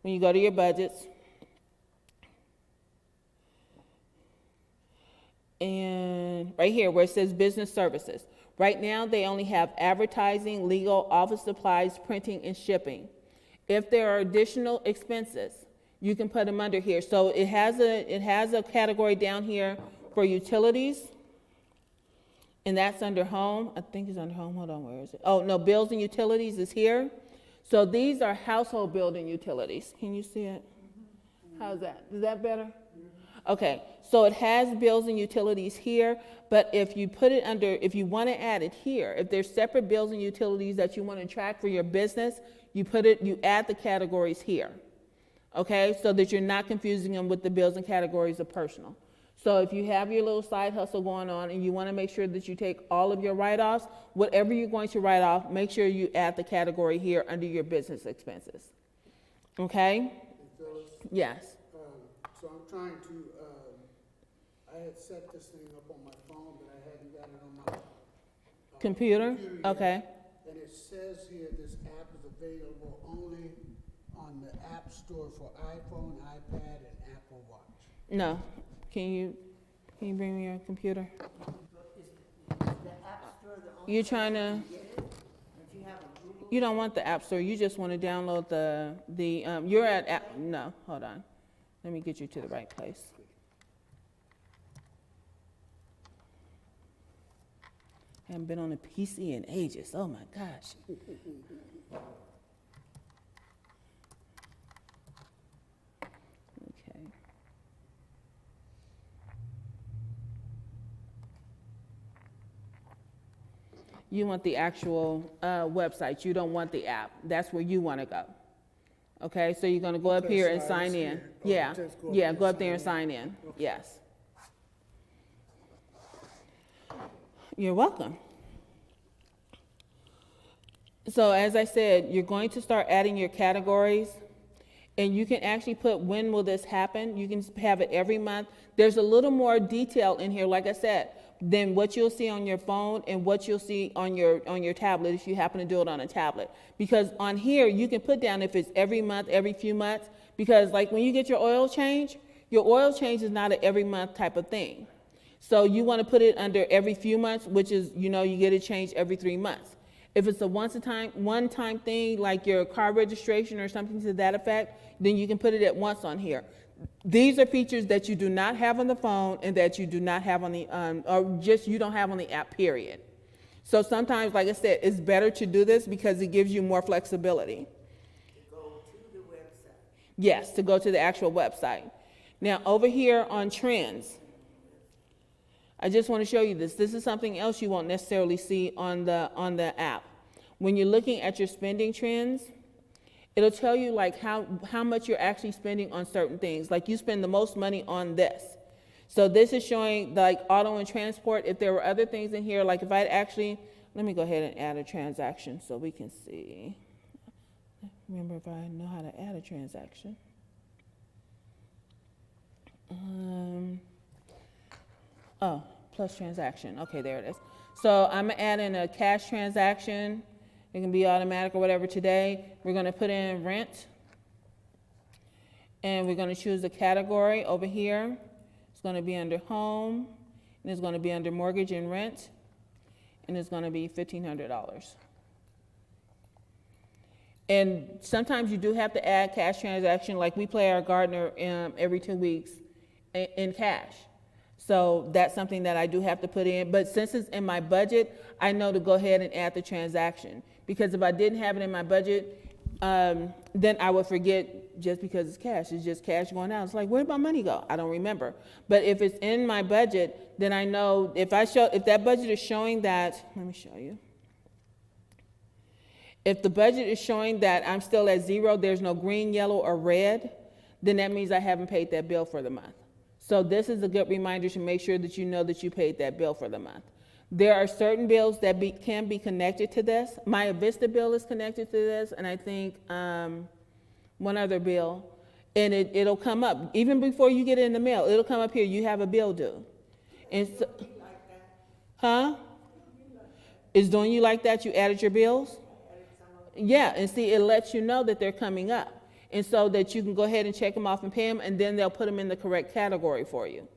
when you go to your budgets. And right here where it says business services. Right now they only have advertising, legal, office supplies, printing, and shipping. If there are additional expenses, you can put them under here. So it has a category down here for utilities. And that's under home. I think it's under home. Hold on, where is it? Oh, no, bills and utilities is here. So these are household building utilities. Can you see it? How's that? Is that better? Okay, so it has bills and utilities here, but if you put it under, if you want to add it here, if there's separate bills and utilities that you want to track for your business, you add the categories here. Okay, so that you're not confusing them with the bills and categories of personal. So if you have your little side hustle going on and you want to make sure that you take all of your write-offs, whatever you're going to write off, make sure you add the category here under your business expenses. Okay? And Phyllis, Yes. so I'm trying to, I had set this thing up on my phone, but I hadn't got it on my Computer? yet. Okay. And it says here this app is available only on the App Store for iPhone, iPad, and Apple Watch. No. Can you bring me your computer? Is the App Store the only You're trying to, place you get it? If you have a Google? you don't want the App Store, you just want to download you're at app, no, hold on. Let me get you to the right place. I haven't been on a PC in ages, oh my gosh. Okay. You want the actual website, you don't want the app. That's where you want to go. Okay, so you're going to go up Okay, here so and I sign was in. here. Oh, Yeah, just go up yeah, there go and up there and sign sign in, yes. You're welcome. So as I said, you're going to start adding your categories, and you can actually put when will this happen. You can have it every month. There's a little more detail in here, like I said, than what you'll see on your phone and what you'll see on your tablet if you happen to do it on a tablet. Because on here, you can put down if it's every month, every few months, because like when you get your oil change is not an every month type of thing. So you want to put it under every few months, which is, you get it changed every 3 months. If it's a one-time thing, like your car registration or something to that effect, then you can put it at once on here. These are features that you do not have on the phone and that you do not have on the, you don't have on the app, period. So sometimes, like I said, it's better to do this because it gives you more flexibility. To go to the website. Yes, to go to the actual website. Now, over here on trends, I just want to show you this. This is something else you won't necessarily see on the app. When you're looking at your spending trends, it'll tell you like how much you're actually spending on certain things. Like you spend the most money on this. So this is showing like auto and transport. If there were other things in here, like if I'd actually, let me go ahead and add a transaction so we can see. remember if I know how to add a transaction. Oh, plus transaction. Okay, there it is. So I'm gonna add in a cash transaction. It can be automatic or whatever today. We're gonna put in rent. And we're gonna choose a category over here. It's gonna be under home, and it's gonna be under mortgage and rent, and it's gonna be $1,500. And sometimes you do have to add cash transaction, like we play our gardener every 2 weeks in cash. So that's something that I do have to put in, but since it's in my budget, I know to go ahead and add the transaction. Because if I didn't have it in my budget, then I would forget just because it's cash. It's just cash going out. It's like, where'd my money go? I don't remember. But if it's in my budget, then I know if that budget is showing that, let me show you. If the budget is showing that I'm still at zero, there's no green, yellow, or red, then that means I haven't paid that bill for the month. So this is a good reminder to make sure that you know that you paid that bill for the month. There are certain bills that can be connected to this. My Avista bill is connected to this, and I think one other bill, and it'll come up. Even before you get it in the mail, it'll come up here, you have a bill due. And so, huh? Is doing you like that? You added your bills? Yeah, and see, it lets you know that they're coming up. And so that you can go ahead and check them off and pay them, and then they'll put them in the correct category for you.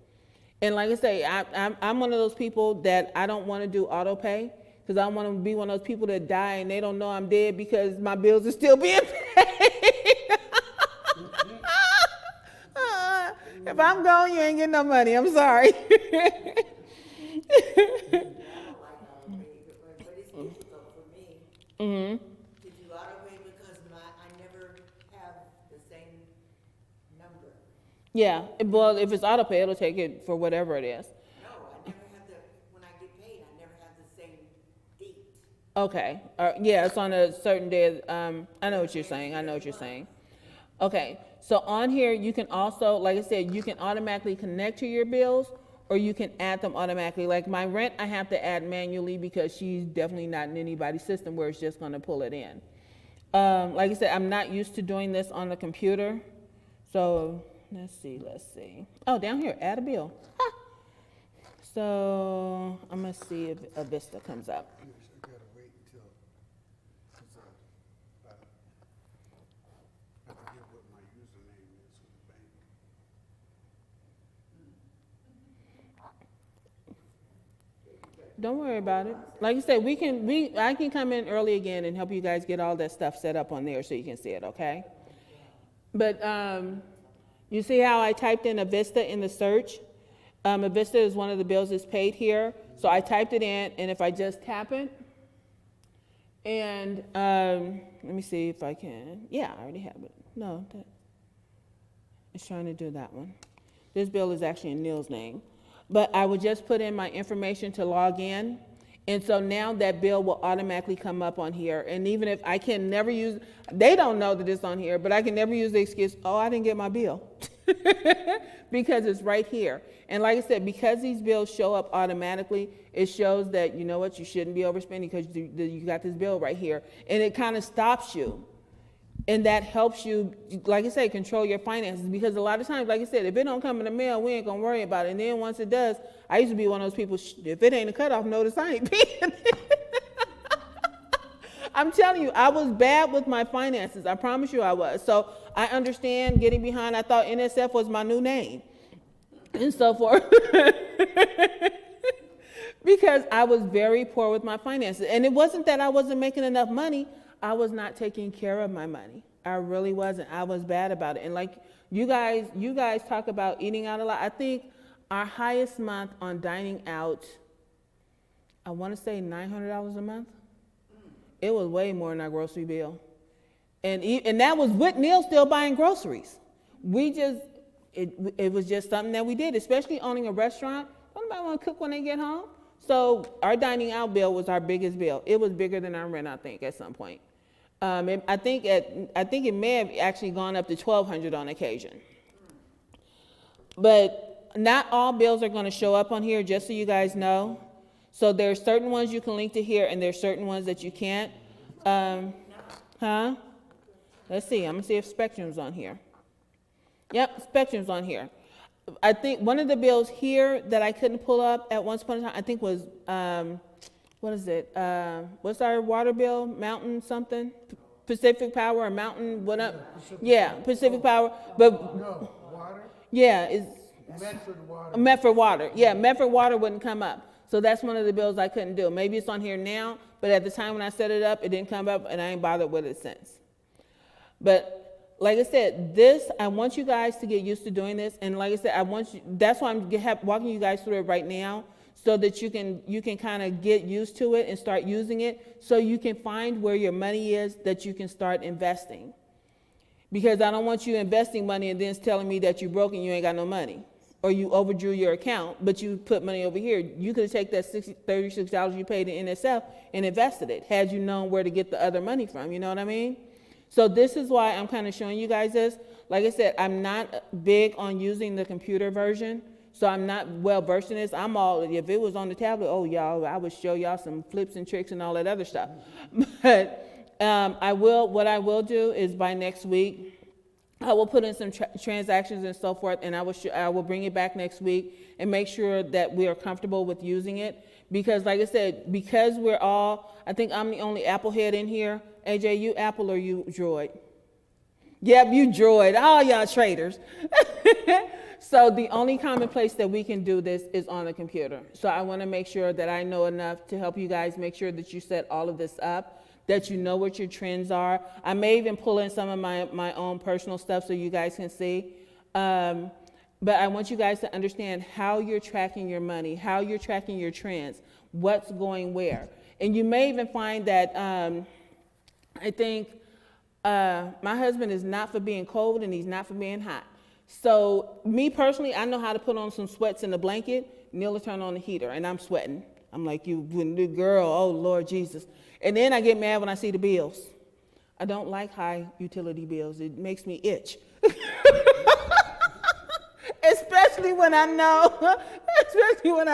And like I say, I'm one of those people that I don't want to do auto pay, because I want to be one of those people that die and they don't know I'm dead because my bills are still being paid. If I'm gone, you ain't getting no money. I'm sorry. I don't like auto pay, but it's difficult for me Mm-hmm. to do auto pay because I never have the same number. Yeah, well, if it's auto pay, it'll take it for whatever it is. No, I never have when I get paid, I never have the same date. Okay, yeah, it's on a certain day. I know what you're saying. I know what you're saying. Okay, so on here, you can also, like I said, you can automatically connect to your bills, or you can add them automatically. Like my rent, I have to add manually because she's definitely not in anybody's system where it's just going to pull it in. Like I said, I'm not used to doing this on the computer. So let's see. Oh, down here, add a bill. Ha! So I'm going to see if Avista comes up. I gotta wait until, I forget what my username is for the bank. Don't worry about it. Like I said, I can come in early again and help you guys get all that stuff set up on there so you can see it, okay? But you see how I typed in Avista in the search? Avista is one of the bills that's paid here. So I typed it in, and if I just tap it, and let me see if I can. Yeah, I already have it. No, it's trying to do that one. This bill is actually in Neil's name. But I would just put in my information to log in. And so now that bill will automatically come up on here. And even if I can never use, they don't know that it's on here, but I can never use the excuse, oh, I didn't get my bill. Because it's right here. And like I said, because these bills show up automatically, it shows that, you know what, you shouldn't be overspending because you got this bill right here. And it kind of stops you. And that helps you, like I said, control your finances. Because a lot of times, like I said, if it don't come in the mail, we ain't gonna worry about it. And then once it does, I used to be one of those people, if it ain't a cutoff notice, I ain't paying it. I'm telling you, I was bad with my finances. I promise you I was. So I understand getting behind. I thought NSF was my new name and so forth. Because I was very poor with my finances. And it wasn't that I wasn't making enough money. I was not taking care of my money. I really wasn't. I was bad about it. And like you guys talk about eating out a lot. I think our highest month on dining out, I want to say $900 a month. It was way more than our grocery bill. And that was with Neil still buying groceries. It was just something that we did, especially owning a restaurant. Nobody want to cook when they get home. So our dining out bill was our biggest bill. It was bigger than our rent, I think, at some point. I think it may have actually gone up to $1,200 on occasion. But not all bills are going to show up on here, just so you guys know. So there's certain ones you can link to here, and there's certain ones that you can't. Huh? Let's see, I'm gonna see if Spectrum's on here. Yep, Spectrum's on here. I think one of the bills here that I couldn't pull up at once upon a time, I think was, what is it? What's our water bill? Mountain something? Pacific Power or Mountain, what up? Yeah, Pacific Power, but, No, water, yeah, it's Medford water. Medford Water. Yeah, Medford Water wouldn't come up. So that's one of the bills I couldn't do. Maybe it's on here now, but at the time when I set it up, it didn't come up, and I ain't bothered with it since. But like I said, I want you guys to get used to doing this. And like I said, that's why I'm walking you guys through it right now, so that you can kind of get used to it and start using it, so you can find where your money is that you can start investing. Because I don't want you investing money and then telling me that you're broke and you ain't got no money. Or you overdrew your account, but you put money over here. You could have taken that $36 you paid in NSF and invested it, had you known where to get the other money from, you know what I mean? So this is why I'm kind of showing you guys this. Like I said, I'm not big on using the computer version, so I'm not well versed in this. If it was on the tablet, oh y'all, I would show y'all some flips and tricks and all that other stuff. But what I will do is by next week, I will put in some transactions and so forth, and I will bring it back next week and make sure that we are comfortable with using it. Because like I said, because I think I'm the only Apple head in here. AJ, you Apple or you Droid? Yep, you Droid. All y'all traders. So the only common place that we can do this is on the computer. So I want to make sure that I know enough to help you guys make sure that you set all of this up, that you know what your trends are. I may even pull in some of my own personal stuff so you guys can see. But I want you guys to understand how you're tracking your money, how you're tracking your trends, what's going where. And you may even find that, I think my husband is not for being cold and he's not for being hot. So me personally, I know how to put on some sweats and a blanket. Neil will turn on the heater and I'm sweating. I'm like, you girl, oh Lord Jesus. And then I get mad when I see the bills. I don't like high utility bills. It makes me itch. Especially when I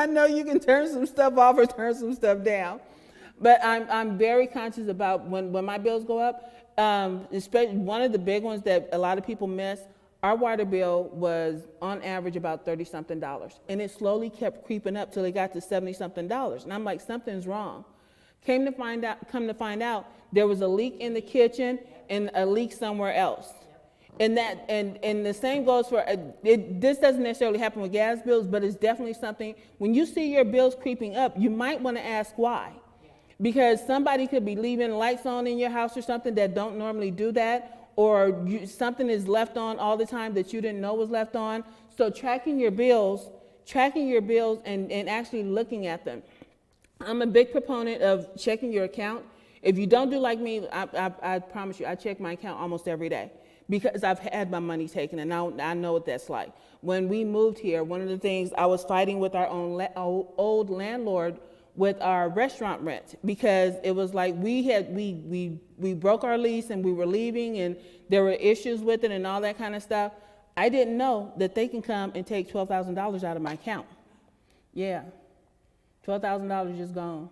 know you can turn some stuff off or turn some stuff down. But I'm very conscious about when my bills go up, especially one of the big ones that a lot of people miss, our water bill was on average about $30-something. And it slowly kept creeping up till it got to $70-something. And I'm like, something's wrong. Come to find out, there was a leak in the kitchen and a leak somewhere else. And the same goes for, this doesn't necessarily happen with gas bills, but it's definitely something, when you see your bills creeping up, you might want to ask why. Because somebody could be leaving lights on in your house or something that don't normally do that, or something is left on all the time that you didn't know was left on. So tracking your bills and actually looking at them. I'm a big proponent of checking your account. If you don't do like me, I promise you, I check my account almost every day because I've had my money taken and I know what that's like. When we moved here, one of the things I was fighting with our own old landlord with our restaurant rent, because it was like we broke our lease and we were leaving and there were issues with it and all that kind of stuff. I didn't know that they can come and take $12,000 out of my account. Yeah, $12,000 just gone.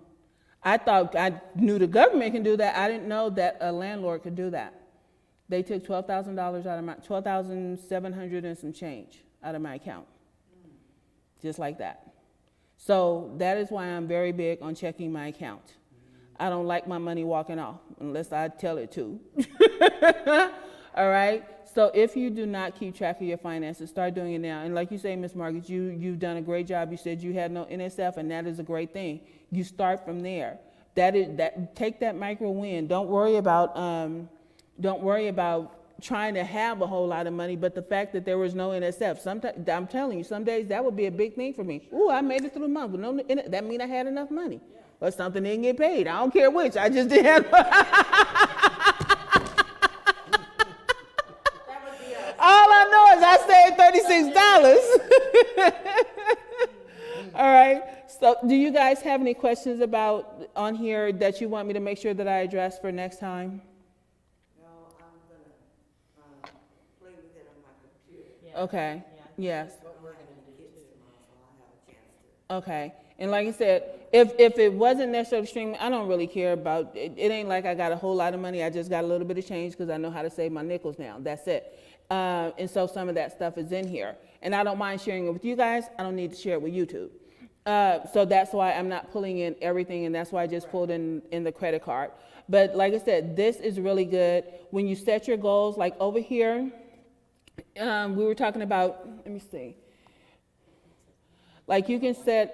I thought I knew the government can do that. I didn't know that a landlord could do that. They took $12,000 out of my, $12,700 and some change out of my account, just like that. So that is why I'm very big on checking my account. I don't like my money walking off unless I tell it to. All right? So if you do not keep track of your finances, start doing it now. And like you say, Ms. Margaret, you've done a great job. You said you had no NSF, and that is a great thing. You start from there. Take that micro win. Don't worry about trying to have a whole lot of money, but the fact that there was no NSF, sometimes, I'm telling you, some days that would be a big thing for me. Ooh, I made it through the month, but no, that mean I had enough money. Or something didn't get paid. I don't care which, I just didn't have. All I know is I saved $36. All right, so do you guys have any questions about on here that you want me to make sure that I address for next time? Okay, yes. Okay, and like I said, if it wasn't necessarily streaming, I don't really care about, it ain't like I got a whole lot of money, I just got a little bit of change because I know how to save my nickels now, that's it. And so some of that stuff is in here. And I don't mind sharing it with you guys, I don't need to share it with YouTube. So that's why I'm not pulling in everything, and that's why I just pulled in the credit card. But like I said, this is really good. When you set your goals, like over here, we were talking about, let me see. Like you can set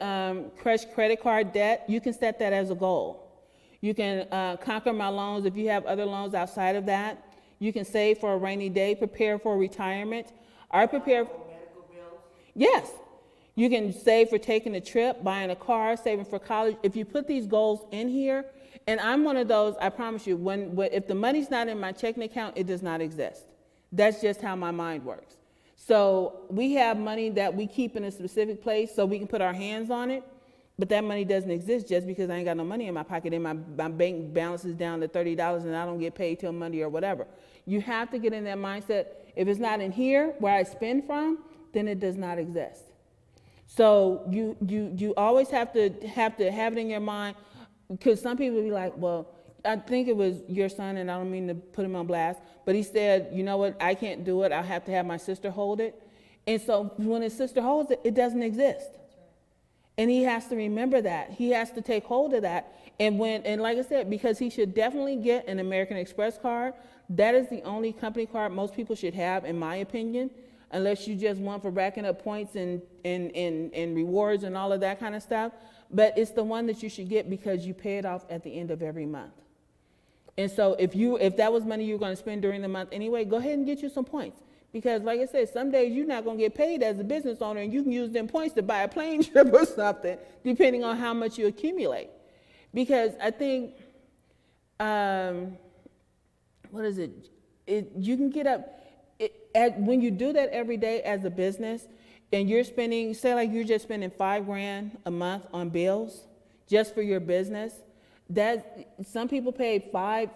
crush credit card debt, you can set that as a goal. You can conquer my loans if you have other loans outside of that. You can save for a rainy day, prepare for retirement. I prepare. Medical bills? Yes. You can save for taking a trip, buying a car, saving for college. If you put these goals in here, and I'm one of those, I promise you, if the money's not in my checking account, it does not exist. That's just how my mind works. So we have money that we keep in a specific place so we can put our hands on it, but that money doesn't exist just because I ain't got no money in my pocket and my bank balance is down to $30 and I don't get paid till Monday or whatever. You have to get in that mindset. If it's not in here where I spend from, then it does not exist. So you always have to have it in your mind, because some people will be like, well, I think it was your son, and I don't mean to put him on blast, but he said, you know what, I can't do it, I'll have to have my sister hold it. And so when his sister holds it, it doesn't exist. And he has to remember that. He has to take hold of that. And like I said, because he should definitely get an American Express card. That is the only company card most people should have, in my opinion, unless you just want for racking up points and rewards and all of that kind of stuff. But it's the one that you should get because you pay it off at the end of every month. And so if that was money you were going to spend during the month anyway, go ahead and get you some points. Because like I said, some days you're not going to get paid as a business owner, and you can use them points to buy a plane trip or something, depending on how much you accumulate. Because I think, what is it? You can get up, when you do that every day as a business, and you're spending, say like you're just spending $5,000 a month on bills just for your business, that some people pay point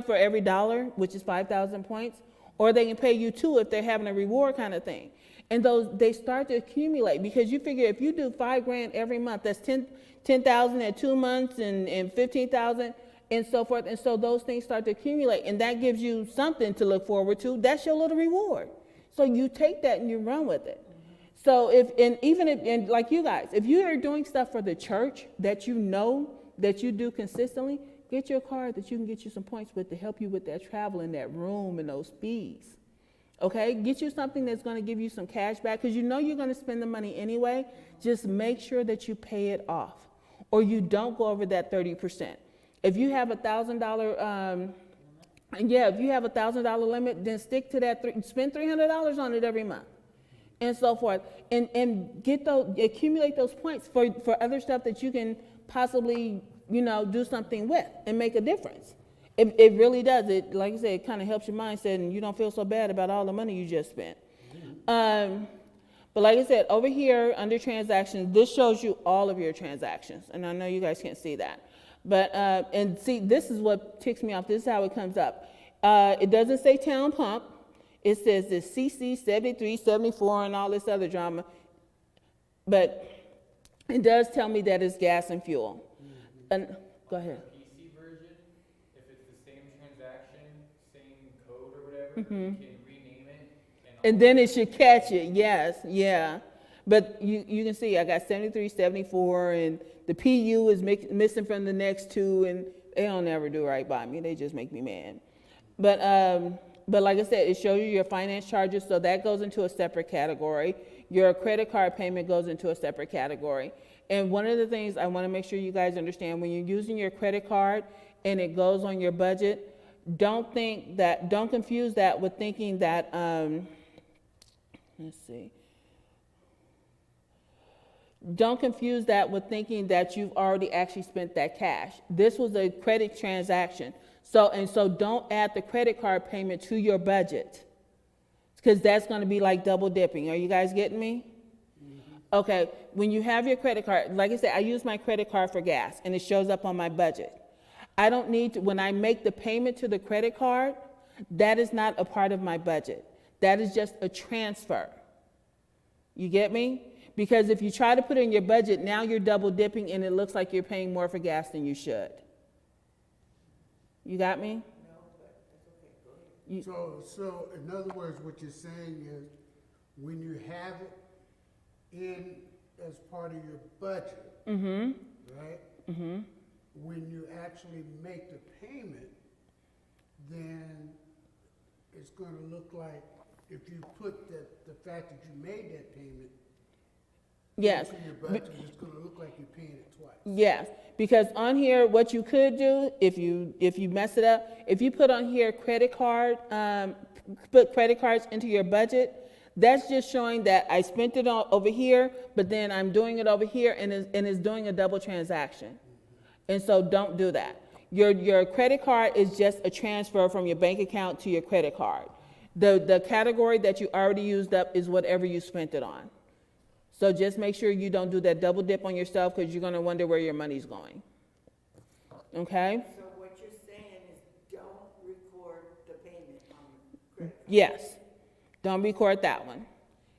for every dollar, which is 5,000 points, or they can pay you 2 if they're having a reward kind of thing. And they start to accumulate, because you figure if you do $5,000 every month, that's 10,000 at 2 months and 15,000 and so forth. And so those things start to accumulate, and that gives you something to look forward to. That's your little reward. So you take that and you run with it. So even like you guys, if you are doing stuff for the church that you know that you do consistently, get your card that you can get you some points with to help you with that travel and that room and those fees. Okay, get you something that's going to give you some cash back, because you know you're going to spend the money anyway. Just make sure that you pay it off, or you don't go over that 30%. If you have $1,000, if you have $1,000 limit, then stick to that. Spend $300 on it every month, and so forth, and accumulate those points for other stuff that you can possibly do something with and make a difference. It really does. It, like I said, it kind of helps your mindset, and you don't feel so bad about all the money you just spent. But like I said, over here under transactions, this shows you all of your transactions, and I know you guys can't see that. But, and see, this is what ticks me off. This is how it comes up. It doesn't say town pump. It says the CC 73, 74, and all this other drama. But it does tell me that it's gas and fuel. And go ahead. PC version, if it's the same transaction, same code or whatever, you can rename it. And then it should catch it, yes, yeah. But you can see I got 73, 74, and the PU is missing from the next 2, and they don't ever do right by me. They just make me mad. But like I said, it shows you your finance charges, so that goes into a separate category. Your credit card payment goes into a separate category. And one of the things I want to make sure you guys understand, when you're using your credit card and it goes on your budget, don't confuse that with thinking that, let's see. Don't confuse that with thinking that you've already actually spent that cash. This was a credit transaction. So don't add the credit card payment to your budget, because that's going to be like double dipping. Are you guys getting me? Okay, when you have your credit card, like I said, I use my credit card for gas, and it shows up on my budget. I don't need to, when I make the payment to the credit card, that is not a part of my budget. That is just a transfer. You get me? Because if you try to put it in your budget, now you're double dipping and it looks like you're paying more for gas than you should. You got me? So in other words, what you're saying is, when you have it in as part of your budget, right? When you actually make the payment, then it's gonna look like, if you put the fact that you made that payment Yes. into your budget, it's gonna look like you're paying it twice. Yes, because on here, what you could do, if you mess it up, if you put on here credit card, put credit cards into your budget, that's just showing that I spent it all over here, but then I'm doing it over here and it's doing a double transaction. And so don't do that. Your credit card is just a transfer from your bank account to your credit card. The category that you already used up is whatever you spent it on. So just make sure you don't do that double dip on yourself, because you're gonna wonder where your money's going. Okay? So what you're saying is don't record the payment on the credit. Yes. Don't record that one.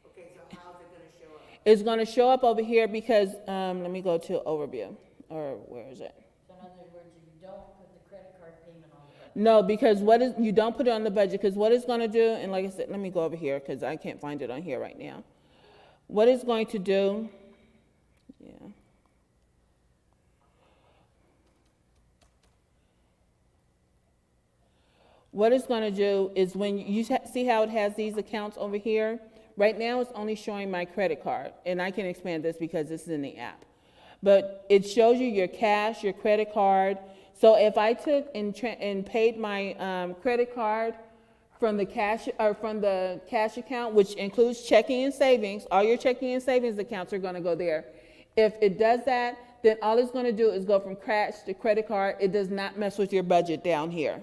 Okay, so how's it gonna show up? It's gonna show up over here because, let me go to overview, or where is it? So in other words, you don't put the credit card payment on the budget. No, because you don't put it on the budget, because what it's gonna do, and like I said, let me go over here, because I can't find it on here right now. What it's going to do, yeah. What it's gonna do is when you see how it has these accounts over here? Right now, it's only showing my credit card, and I can expand this because this is in the app. But it shows you your cash, your credit card. So if I took and paid my credit card from the cash account, which includes checking and savings, all your checking and savings accounts are gonna go there. If it does that, then all it's gonna do is go from cash to credit card. It does not mess with your budget down here.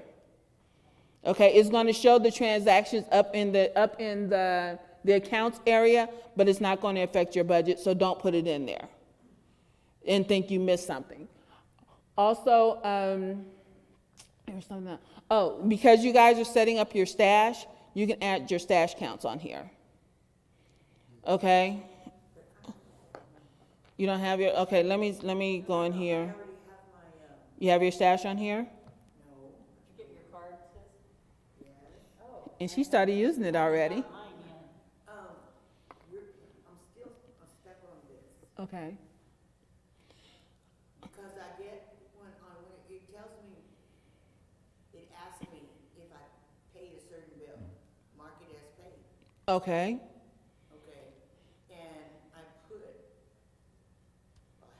Okay, it's gonna show the transactions up in the accounts area, but it's not gonna affect your budget, so don't put it in there and think you missed something. Also, there's something else. Oh, because you guys are setting up your stash, you can add your stash counts on here. Okay? You don't have your, okay, let me go in here. I already have my, You have your stash on here? no, Did you get your card, sis? yes. Oh, And she started using it already. mine, yeah. I'm stuck on this. Okay. Because I get when it tells me, it asks me if I paid a certain bill, mark it as paid, Okay. okay? And I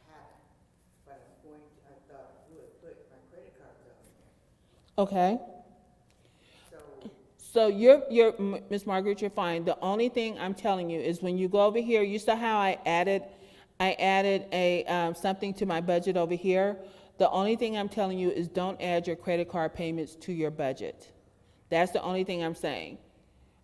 haven't, but I thought I would put my credit cards on there. Okay. So, So Miss Margaret, you're fine. The only thing I'm telling you is when you go over here, you saw how I added a, something to my budget over here. The only thing I'm telling you is don't add your credit card payments to your budget. That's the only thing I'm saying,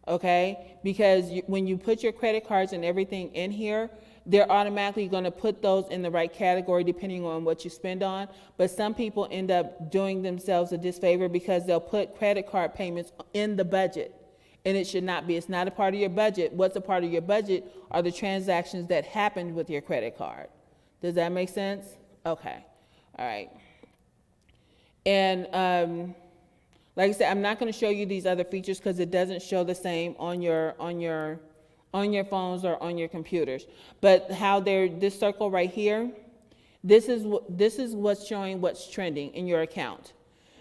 okay? Because when you put your credit cards and everything in here, they're automatically gonna put those in the right category depending on what you spend on. But some people end up doing themselves a disfavor because they'll put credit card payments in the budget. And it should not be. It's not a part of your budget. What's a part of your budget are the transactions that happened with your credit card. Does that make sense? Okay, all right. And like I said, I'm not gonna show you these other features because it doesn't show the same on your phones or on your computers. But how this circle right here, this is what's showing what's trending in your account.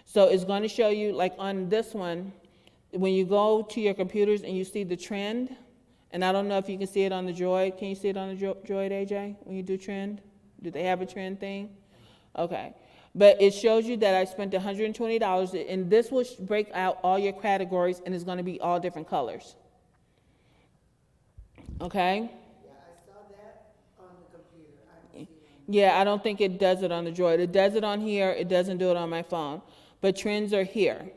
So it's gonna show you, like on this one, when you go to your computers and you see the trend, and I don't know if you can see it on the Droid. Can you see it on the Droid, AJ, when you do trend? Do they have a trend thing? Okay. But it shows you that I spent $120, and this will break out all your categories, and it's gonna be all different colors. Okay? yeah, I saw that on the computer. I didn't see it Yeah, I don't think it does it on the Droid. It does it on here, it doesn't do it on my phone. But trends are here.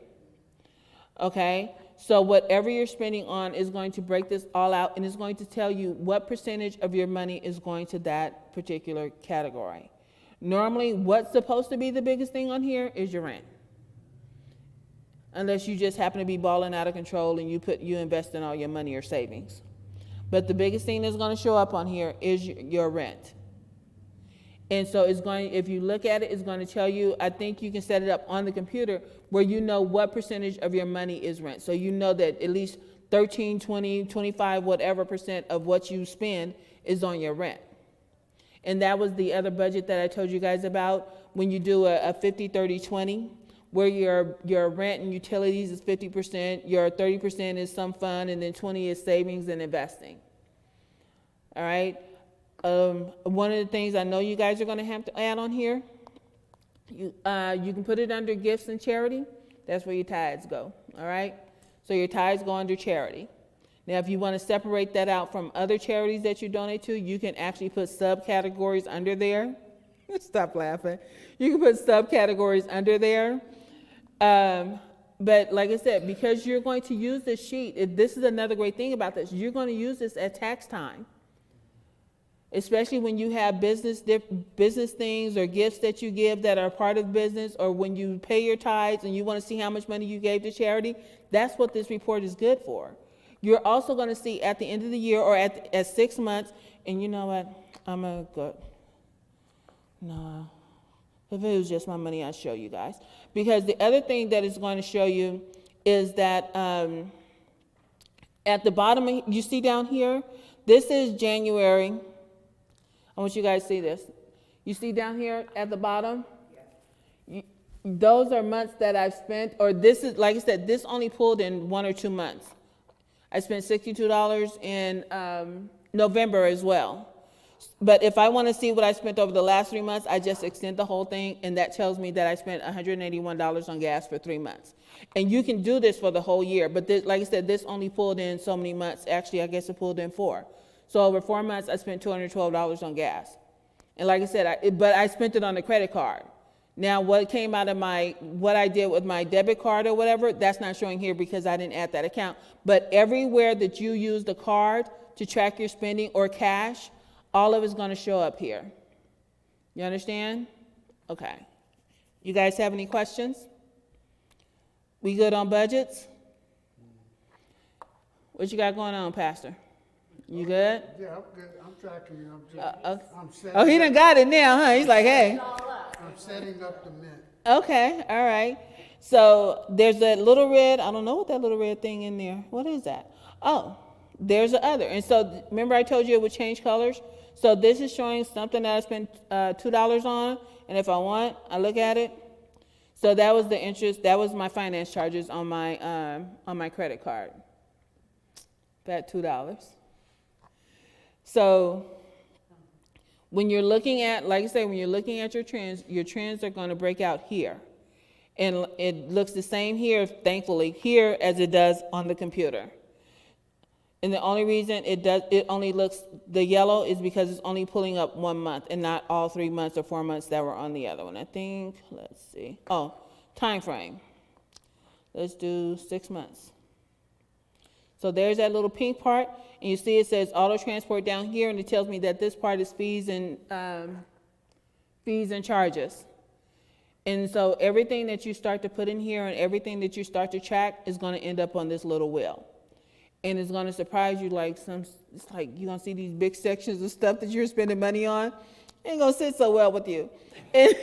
Okay? So whatever you're spending on is going to break this all out, and it's going to tell you what percentage of your money is going to that particular category. Normally, what's supposed to be the biggest thing on here is your rent. Unless you just happen to be balling out of control and you invest in all your money or savings. But the biggest thing that's gonna show up on here is your rent. And so it's going, if you look at it, it's gonna tell you, I think you can set it up on the computer where you know what percentage of your money is rent. So you know that at least 13, 20, 25, whatever percent of what you spend is on your rent. And that was the other budget that I told you guys about, when you do a 50, 30, 20, where your rent and utilities is 50%, your 30% is some fund, and then 20 is savings and investing. All right? One of the things I know you guys are gonna have to add on here, you can put it under gifts and charity. That's where your tithes go, all right? So your tithes go under charity. Now, if you want to separate that out from other charities that you donate to, you can actually put subcategories under there. Stop laughing. You can put subcategories under there. But like I said, because you're going to use this sheet, this is another great thing about this, you're going to use this at tax time. Especially when you have business things or gifts that you give that are part of business, or when you pay your tithes and you want to see how much money you gave to charity, that's what this report is good for. You're also going to see at the end of the year or at 6 months, and you know what, I'm going to go, no, if it was just my money, I'd show you guys. Because the other thing that it's going to show you is that at the bottom, you see down here, this is January. I want you guys to see this. You see down here at the bottom? Those are months that I've spent, or this is, like I said, this only pulled in 1 or 2 months. I spent $62 in November as well. But if I want to see what I spent over the last 3 months, I just extend the whole thing, and that tells me that I spent $181 on gas for 3 months. And you can do this for the whole year, but this, like I said, this only pulled in so many months. Actually, I guess it pulled in 4. So over 4 months, I spent $212 on gas. And like I said, but I spent it on the credit card. Now, what came out of what I did with my debit card or whatever, that's not showing here because I didn't add that account. But everywhere that you use the card to track your spending or cash, all of it's going to show up here. You understand? Okay. You guys have any questions? We good on budgets? What you got going on, Pastor? You good? Yeah, I'm good. I'm tracking you. I'm setting Oh, he done got it now, huh? He's like, hey. I'm setting up the mint. Okay, all right. So there's that little red, I don't know what that little red thing in there, what is that? Oh, there's the other. And so remember I told you it would change colors? So this is showing something that I spent $2 on, and if I want, I look at it. So that was the interest, that was my finance charges on my credit card. That $2. So when you're looking at, like I say, when you're looking at your trends are going to break out here. And it looks the same here, thankfully, here as it does on the computer. And the only reason it only looks the yellow is because it's only pulling up 1 month and not all 3 months or 4 months that were on the other one. I think, let's see. Oh, time frame. Let's do 6 months. So there's that little pink part, and you see it says auto transport down here, and it tells me that this part is fees and charges. And so everything that you start to put in here and everything that you start to track is going to end up on this little wheel. And it's going to surprise you, it's like you're going to see these big sections of stuff that you're spending money on. It ain't going to sit so well with you. And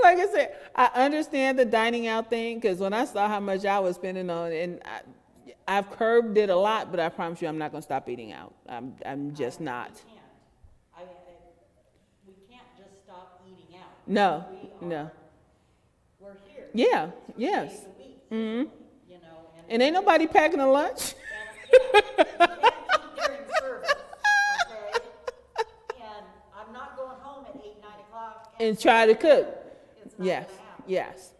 like I said, I understand the dining out thing, because when I saw how much I was spending on, and I've curbed it a lot, but I promise you I'm not going to stop eating out. I'm just not. We can't just stop eating out. No, no. We're here. Yeah, 6 yes. days a week, Mm-hmm. you know, And ain't nobody packing a lunch. you can't eat during service, okay? And I'm not going home at 8, 9 o'clock. And try to cook. It's not Yes, gonna happen. yes.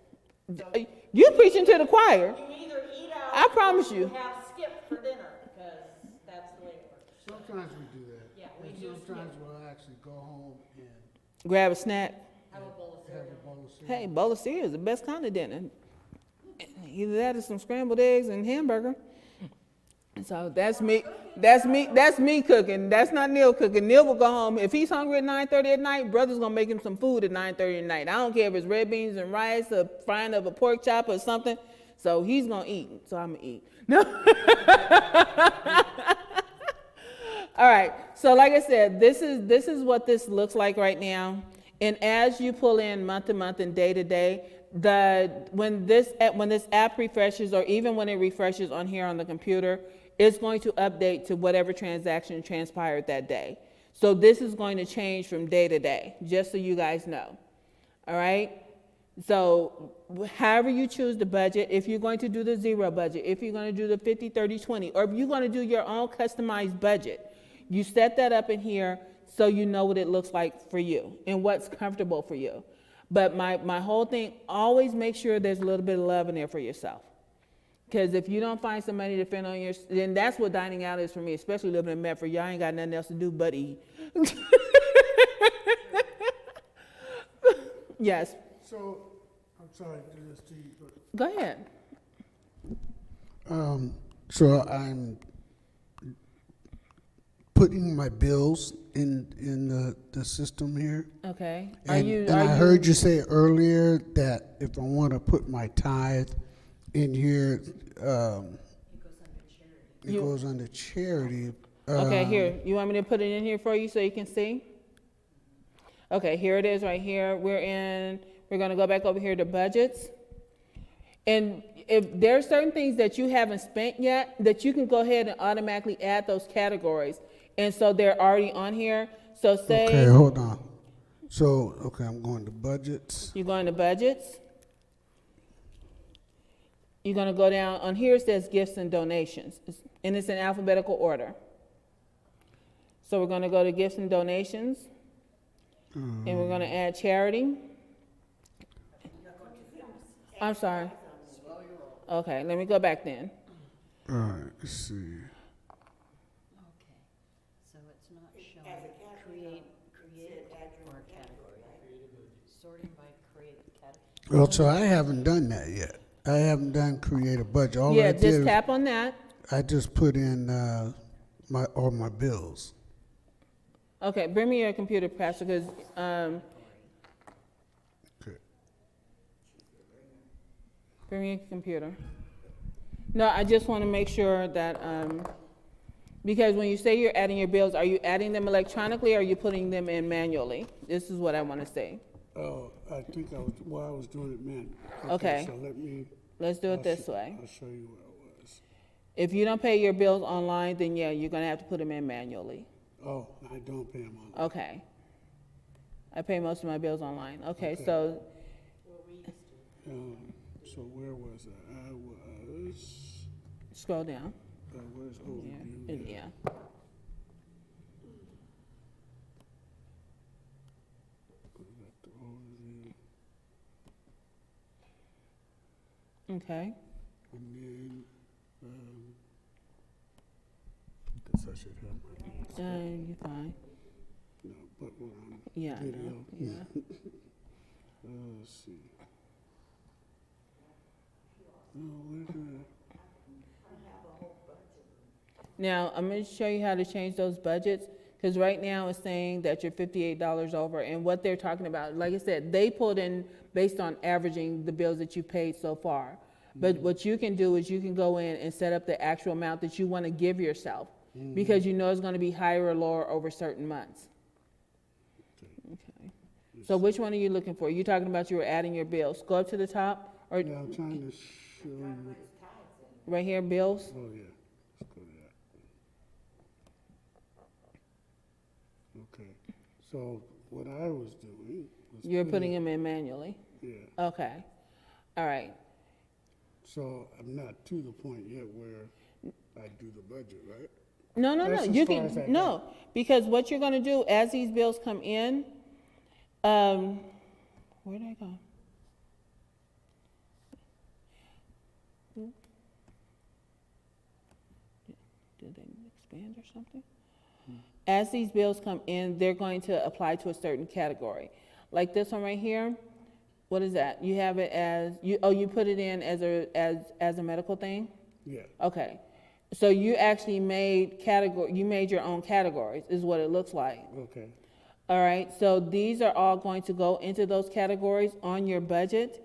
You preaching to the choir. You either eat out. I promise or you. have skip for dinner, because that's the way it works. Sometimes we do that. Yeah, we And do sometimes we'll actually go home and Grab a snack. Have a bowl of have cereal. a bowl of cereal. Hey, bowl of cereal is the best kind of dinner. Either that or some scrambled eggs and hamburger. So that's me cooking. That's not Neil cooking. Neil will go home. If he's hungry at 9:30 at night, brother's gonna make him some food at 9:30 at night. I don't care if it's red beans and rice or frying up a pork chop or something. so he's gonna eat, so I'm gonna eat. No. All right, so like I said, this is what this looks like right now. And as you pull in month to month and day to day, when this app refreshes, or even when it refreshes on here on the computer, it's going to update to whatever transaction transpired that day. So this is going to change from day to day, just so you guys know. All right? So however you choose the budget, if you're going to do the zero budget, if you're going to do the 50, 30, 20, or if you're going to do your own customized budget, you set that up in here so you know what it looks like for you and what's comfortable for you. But my whole thing, always make sure there's a little bit of love in there for yourself. Because if you don't find somebody to depend on then that's what dining out is for me, especially living in Medford. Y'all ain't got nothing else to do but eat. Yes, So, I'm sorry to do this to you, but, go ahead. so I'm putting my bills in the system here. Okay. And I heard you say earlier that if I want to put my tithe in here, it goes under charity. Okay, here, you want me to put it in here for you so you can see? Okay, here it is right here. We're gonna go back over here to budgets. And if there are certain things that you haven't spent yet, that you can go ahead and automatically add those categories. And so they're already on here. So Okay, say hold on. So, okay, I'm going to budgets. you go into budgets. You're gonna go down, on here it says gifts and donations, and it's in alphabetical order. So we're gonna go to gifts and donations, and we're gonna add charity. I'm sorry. Okay, let me go back then. All right, let's see. Okay, so it's not showing create or category. Sorting by create category. Well, so I haven't done that yet. I haven't done create a budget. All Yeah, I just did, tap on that. I just put in all my bills. Okay, bring me your computer, Pastor, because, Okay. bring me your computer. No, I just want to make sure that, because when you say you're adding your bills, are you adding them electronically or are you putting them in manually? This is what I want to say. Oh, I think I was doing it, man. Okay. So let me. Let's do it this way. I'll show you where I was. If you don't pay your bills online, then yeah, you're gonna have to put them in manually. Oh, I don't pay them on. Okay. I pay most of my bills online. Okay, Okay. so, So where was I? I was. scroll down. Where's Yeah, overview? yeah. Okay, And then, guess I should have my, you're fine. no, but when I'm Yeah, I know, video. yeah. Let's see. No, where's the? Now, I'm gonna show you how to change those budgets, because right now it's saying that you're $58 over, and what they're talking about, like I said, they pulled in based on averaging the bills that you've paid so far. But what you can do is you can go in and set up the actual amount that you wanna give yourself, because you know it's gonna be higher or lower over certain months. Okay. So which one are you looking for? You talking about you were adding your bills? Go up to the top, or Yeah, I'm trying to show you. right here, bills? Oh, yeah, let's go to that. Okay, so what I was doing was. You're putting them in manually? Yeah, Okay, all right. so I'm not to the point yet where I do the budget, right? No, That's as you far as I can, no, because what you're gonna do, as these bills come in, where did I go? Did they expand or something? As these bills come in, they're going to apply to a certain category. Like this one right here, what is that? You have it as, you put it in as a medical thing? Yeah, Okay, so you actually made you made your own categories, is what it looks like. okay, All right, so these are all going to go into those categories on your budget.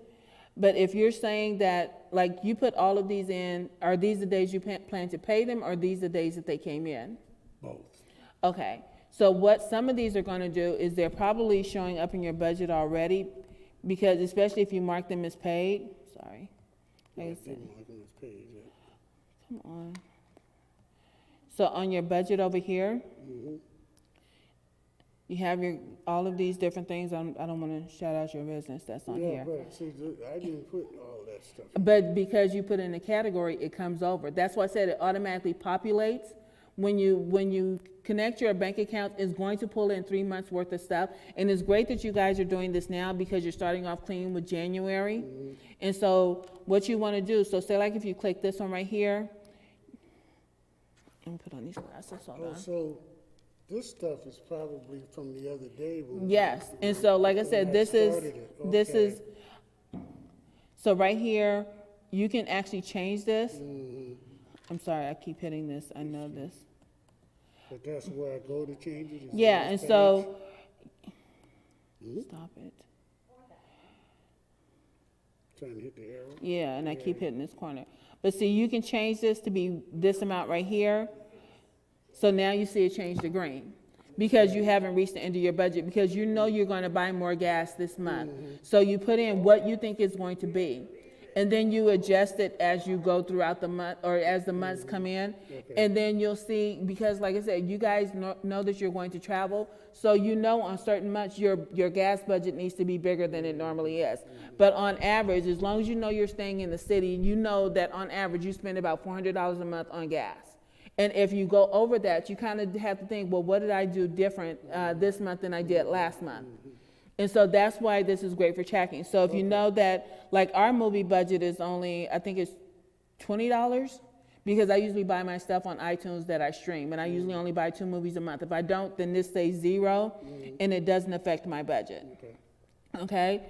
But if you're saying that, like, you put all of these in, are these the days you plan to pay them, or are these the days that they came in? Both. Okay, so what some of these are gonna do is they're probably showing up in your budget already, because especially if you mark them as paid, sorry. Like I said, come on. So on your budget over here, you have your, all of these different things, I don't wanna shout out your business, that's on here. But see, I didn't put all that stuff. But because you put in a category, it comes over. That's why I said it automatically populates. When you connect your bank account, it's going to pull in 3 months worth of stuff. And it's great that you guys are doing this now because you're starting off clean with January. And so what you want to do, so say like if you click this one right here, let me put on these glasses, hold Oh, on. so this stuff is probably from the other day. when- Yes, and so like I said, when this is, started it. this Okay. is, so right here, you can actually change this. I'm sorry, I keep hitting this, I know this. But that's where I go to change it? is Yeah, on and this so, stop it. page? Trying to hit the arrow? Yeah, and I keep hitting this corner. But see, you can change this to be this amount right here. So now you see it change to green. Because you haven't reached the end of your budget, because you know you're gonna buy more gas this month. So you put in what you think it's going to be. And then you adjust it as you go throughout the month, or as the months come in. And then you'll see, because like I said, you guys know that you're going to travel. So you know on certain months, your gas budget needs to be bigger than it normally is. But on average, as long as you know you're staying in the city, you know that on average, you spend about $400 a month on gas. And if you go over that, you kind of have to think, well, what did I do different this month than I did last month? And so that's why this is great for tracking. So if you know that, like our movie budget is only, I think it's $20, because I usually buy my stuff on iTunes that I stream, and I usually only buy 2 movies a month. If I don't, then this stays 0, and it doesn't affect my budget. Okay?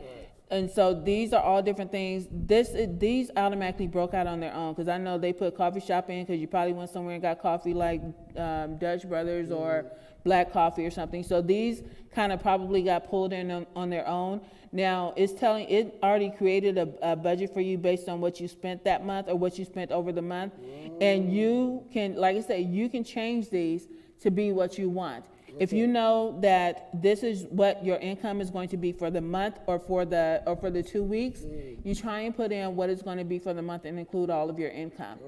And so these are all different things. These automatically broke out on their own, because I know they put coffee shop in, because you probably went somewhere and got coffee like Dutch Brothers or Black Coffee or something. So these kind of probably got pulled in on their own. Now, it already created a budget for you based on what you spent that month or what you spent over the month. And you can, like I said, you can change these to be what you want. If you know that this is what your income is going to be for the month or for the 2 weeks, you try and put in what it's going to be for the month and include all of your income.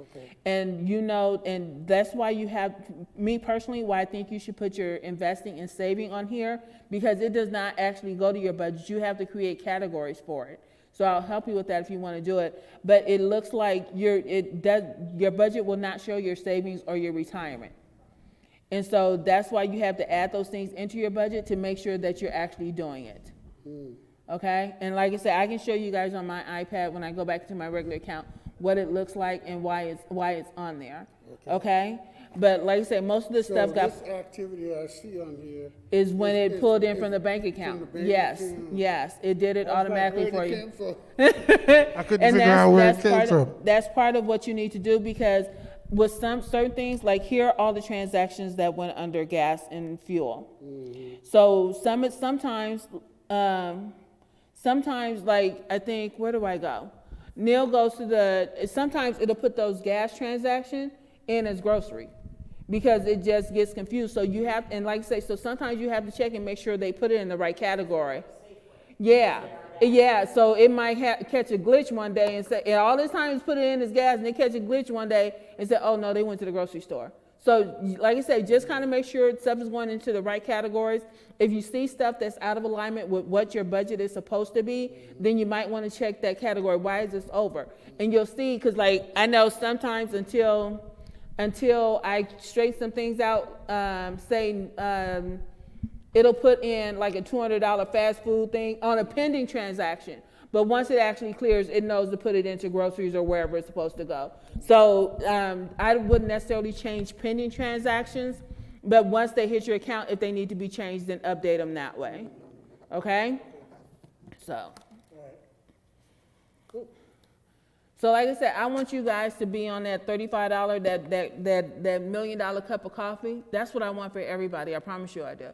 And you know, and that's why you have, me personally, why I think you should put your investing and saving on here, because it does not actually go to your budget. You have to create categories for it. So I'll help you with that if you want to do it. But it looks like your budget will not show your savings or your retirement. And so that's why you have to add those things into your budget to make sure that you're actually doing it. Okay? And like I said, I can show you guys on my iPad when I go back to my regular account what it looks like and why it's on there. Okay? But like I said, most of this So stuff this activity I see on here. is when it is- pulled in is from the bank account. from the bank Yes, account. yes, it did it automatically for you. I couldn't And figure out where it that's came part from. of, that's part of what you need to do, because with some certain things, like here are all the transactions that went under gas and fuel. So sometimes, like, I think, where do I go? Neil goes to sometimes it'll put those gas transactions in as grocery, because it just gets confused. So you have, and like I say, so sometimes you have to check and make sure they put it in the right category. Yeah, so it might catch a glitch one day and say, and all this time he's put it in as gas, and they catch a glitch one day and say, oh no, they went to the grocery store. So like I said, just kind of make sure stuff is going into the right categories. If you see stuff that's out of alignment with what your budget is supposed to be, then you might want to check that category. Why is this over? And you'll see, because like I know sometimes until I straighten some things out, it'll put in like a $200 fast food thing on a pending transaction. But once it actually clears, it knows to put it into groceries or wherever it's supposed to go. So I wouldn't necessarily change pending transactions, but once they hit your account, if they need to be changed, then update them that way. Okay? So like I said, I want you guys to be on that $35, that $1 million cup of coffee. That's what I want for everybody. I promise you I do.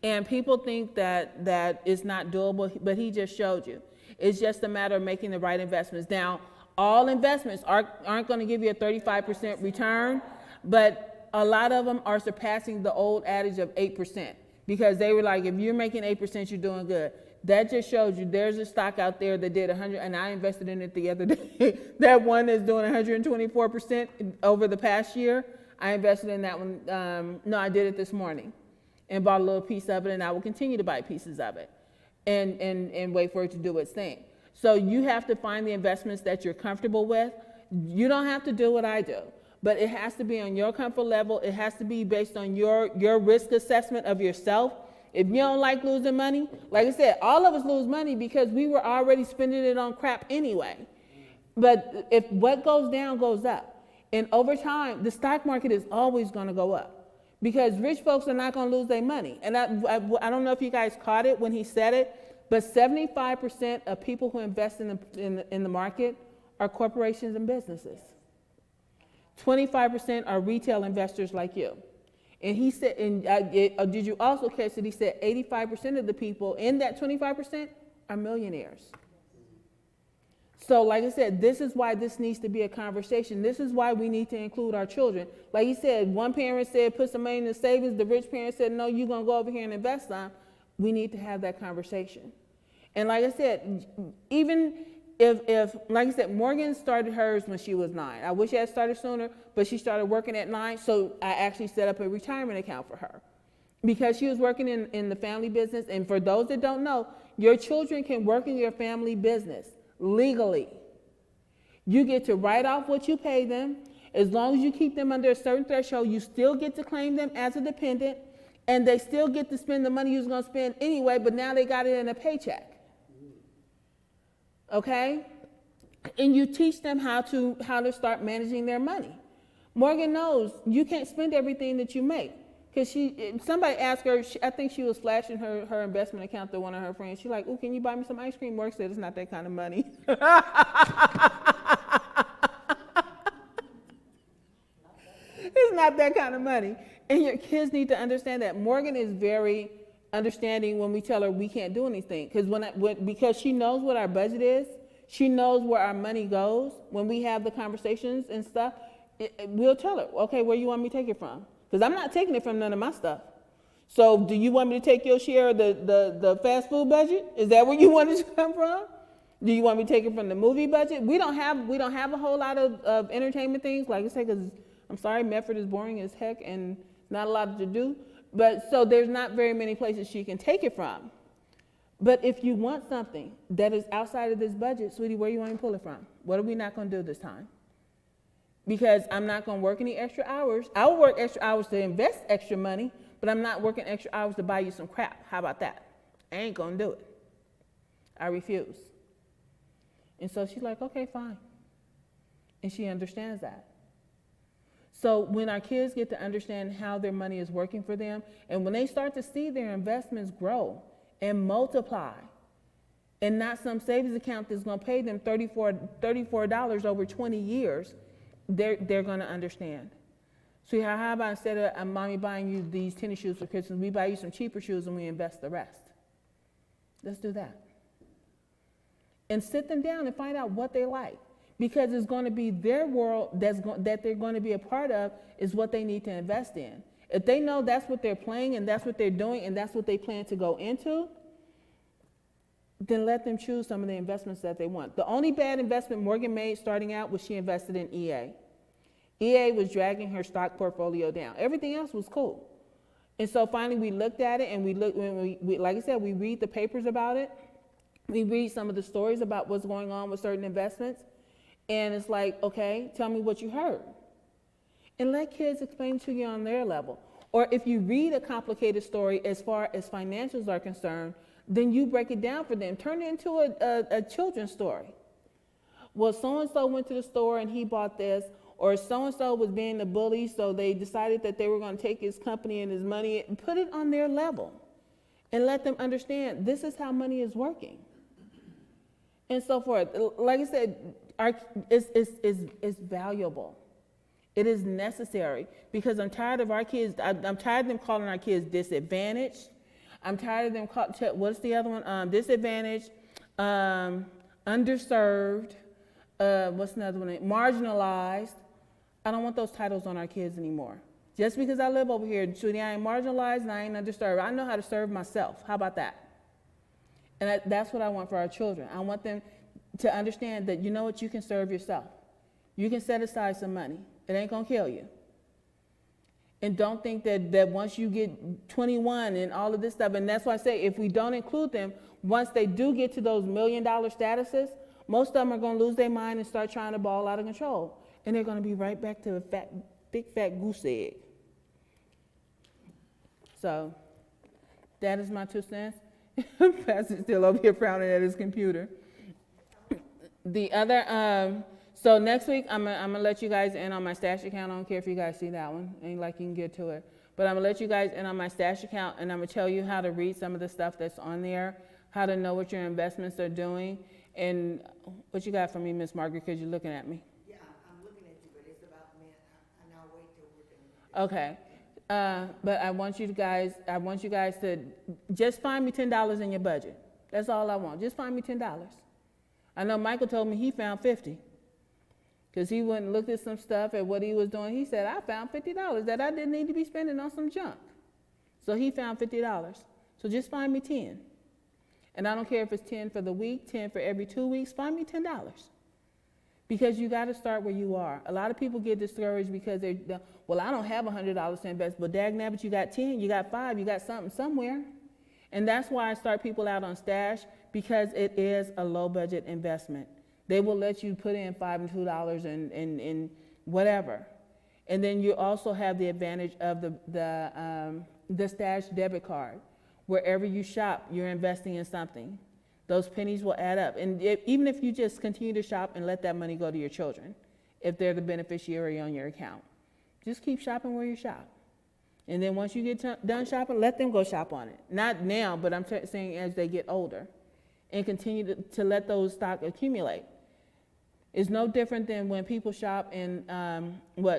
And people think that it's not doable, but he just showed you. It's just a matter of making the right investments. Now, all investments aren't going to give you a 35% return, but a lot of them are surpassing the old adage of 8%, because they were like, if you're making 8%, you're doing good. That just shows you there's a stock out there that did 100, and I invested in it the other day. That one is doing 124% over the past year. I invested in that one. No, I did it this morning and bought a little piece of it, and I will continue to buy pieces of it and wait for it to do its thing. So you have to find the investments that you're comfortable with. You don't have to do what I do, but it has to be on your comfort level. It has to be based on your risk assessment of yourself. If you don't like losing money, like I said, all of us lose money because we were already spending it on crap anyway. But if what goes down goes up, and over time, the stock market is always going to go up because rich folks are not going to lose their money. And I don't know if you guys caught it when he said it, but 75% of people who invest in the market are corporations and businesses. 25% are retail investors like you. And he said, did you also catch that he said 85% of the people in that 25% are millionaires? So like I said, this is why this needs to be a conversation. This is why we need to include our children. Like he said, one parent said, put some money in the savings. The rich parent said, no, you're going to go over here and invest some. We need to have that conversation. And like I said, even if like I said, Morgan started hers when she was 9. I wish I had started sooner, but she started working at 9, so I actually set up a retirement account for her because she was working in the family business. And for those that don't know, your children can work in your family business legally. You get to write off what you pay them. As long as you keep them under a certain threshold, you still get to claim them as a dependent, and they still get to spend the money you was going to spend anyway, but now they got it in a paycheck. Okay? And you teach them how to start managing their money. Morgan knows you can't spend everything that you make. Because somebody asked her, I think she was flashing her investment account to one of her friends. She's like, "Oh, can you buy me some ice cream?" Morgan said, "It's not that kind of money." It's not that kind of money. And your kids need to understand that. Morgan is very understanding when we tell her we can't do anything. Because she knows what our budget is. She knows where our money goes. When we have the conversations and stuff, we'll tell her, okay, where you want me to take it from? Because I'm not taking it from none of my stuff. So do you want me to take your share of the fast food budget? Is that where you want it to come from? Do you want me to take it from the movie budget? We don't have a whole lot of entertainment things, like I say, because I'm sorry, Medford is boring as heck and not a lot to do. But so there's not very many places she can take it from. But if you want something that is outside of this budget, sweetie, where you want me to pull it from? What are we not going to do this time? Because I'm not going to work any extra hours. I will work extra hours to invest extra money, but I'm not working extra hours to buy you some crap. How about that? I ain't going to do it. I refuse. And so she's like, okay, fine. And she understands that. So when our kids get to understand how their money is working for them, and when they start to see their investments grow and multiply, and not some savings account that's going to pay them $34 over 20 years, they're going to understand. So how about instead of mommy buying you these tennis shoes for Christmas, we buy you some cheaper shoes and we invest the rest? Let's do that. And sit them down and find out what they like. Because it's going to be their world that they're going to be a part of is what they need to invest in. If they know that's what they're playing and that's what they're doing and that's what they plan to go into, then let them choose some of the investments that they want. The only bad investment Morgan made starting out was she invested in EA. EA was dragging her stock portfolio down. Everything else was cool. And so finally we looked at it and we like I said, we read the papers about it. We read some of the stories about what's going on with certain investments. And it's like, okay, tell me what you heard. And let kids explain to you on their level. Or if you read a complicated story as far as financials are concerned, then you break it down for them. Turn it into a children's story. Well, so-and-so went to the store and he bought this, or so-and-so was being a bully, so they decided that they were going to take his company and his money and put it on their level and let them understand this is how money is working and so forth. Like I said, it's valuable. It is necessary because I'm tired of our kids. I'm tired of them calling our kids disadvantaged. I'm tired of them what's the other one? Disadvantaged, underserved, what's another one? Marginalized. I don't want those titles on our kids anymore. Just because I live over here, Judy, I ain't marginalized and I ain't underserved. I know how to serve myself. How about that? And that's what I want for our children. I want them to understand that, you know what, you can serve yourself. You can set aside some money. It ain't gonna kill you. And don't think that once you get 21 and all of this stuff, and that's why I say if we don't include them, once they do get to those $1 million statuses, most of them are gonna lose their mind and start trying to ball out of control. And they're gonna be right back to a big fat goose egg. So that is my 2 cents. Pastor's still over here frowning at his computer. The other, so next week, I'm gonna let you guys in on my stash account. I don't care if you guys see that one. Ain't like you can get to it. But I'm gonna let you guys in on my stash account, and I'm gonna tell you how to read some of the stuff that's on there, how to know what your investments are doing, and what you got for me, Miss Margaret, because you're looking at me. Yeah, I'm looking at you, but it's about me, and I'll wait till we're done. Okay. But I want you guys to just find me $10 in your budget. That's all I want. Just find me $10. I know Michael told me he found 50. Because he went and looked at some stuff at what he was doing. He said, I found $50 that I didn't need to be spending on some junk. So he found $50. So just find me 10. And I don't care if it's 10 for the week, 10 for every 2 weeks, find me $10. Because you got to start where you are. A lot of people get discouraged because well, I don't have $100 to invest, but dagnabbit, you got 10, you got 5, you got something somewhere. And that's why I start people out on stash, because it is a low budget investment. They will let you put in $5 and $2 and whatever. And then you also have the advantage of the stash debit card. Wherever you shop, you're investing in something. Those pennies will add up. And even if you just continue to shop and let that money go to your children, if they're the beneficiary on your account, just keep shopping where you shop. And then once you get done shopping, let them go shop on it. Not now, but I'm saying as they get older. And continue to let those stocks accumulate. It's no different than when people shop and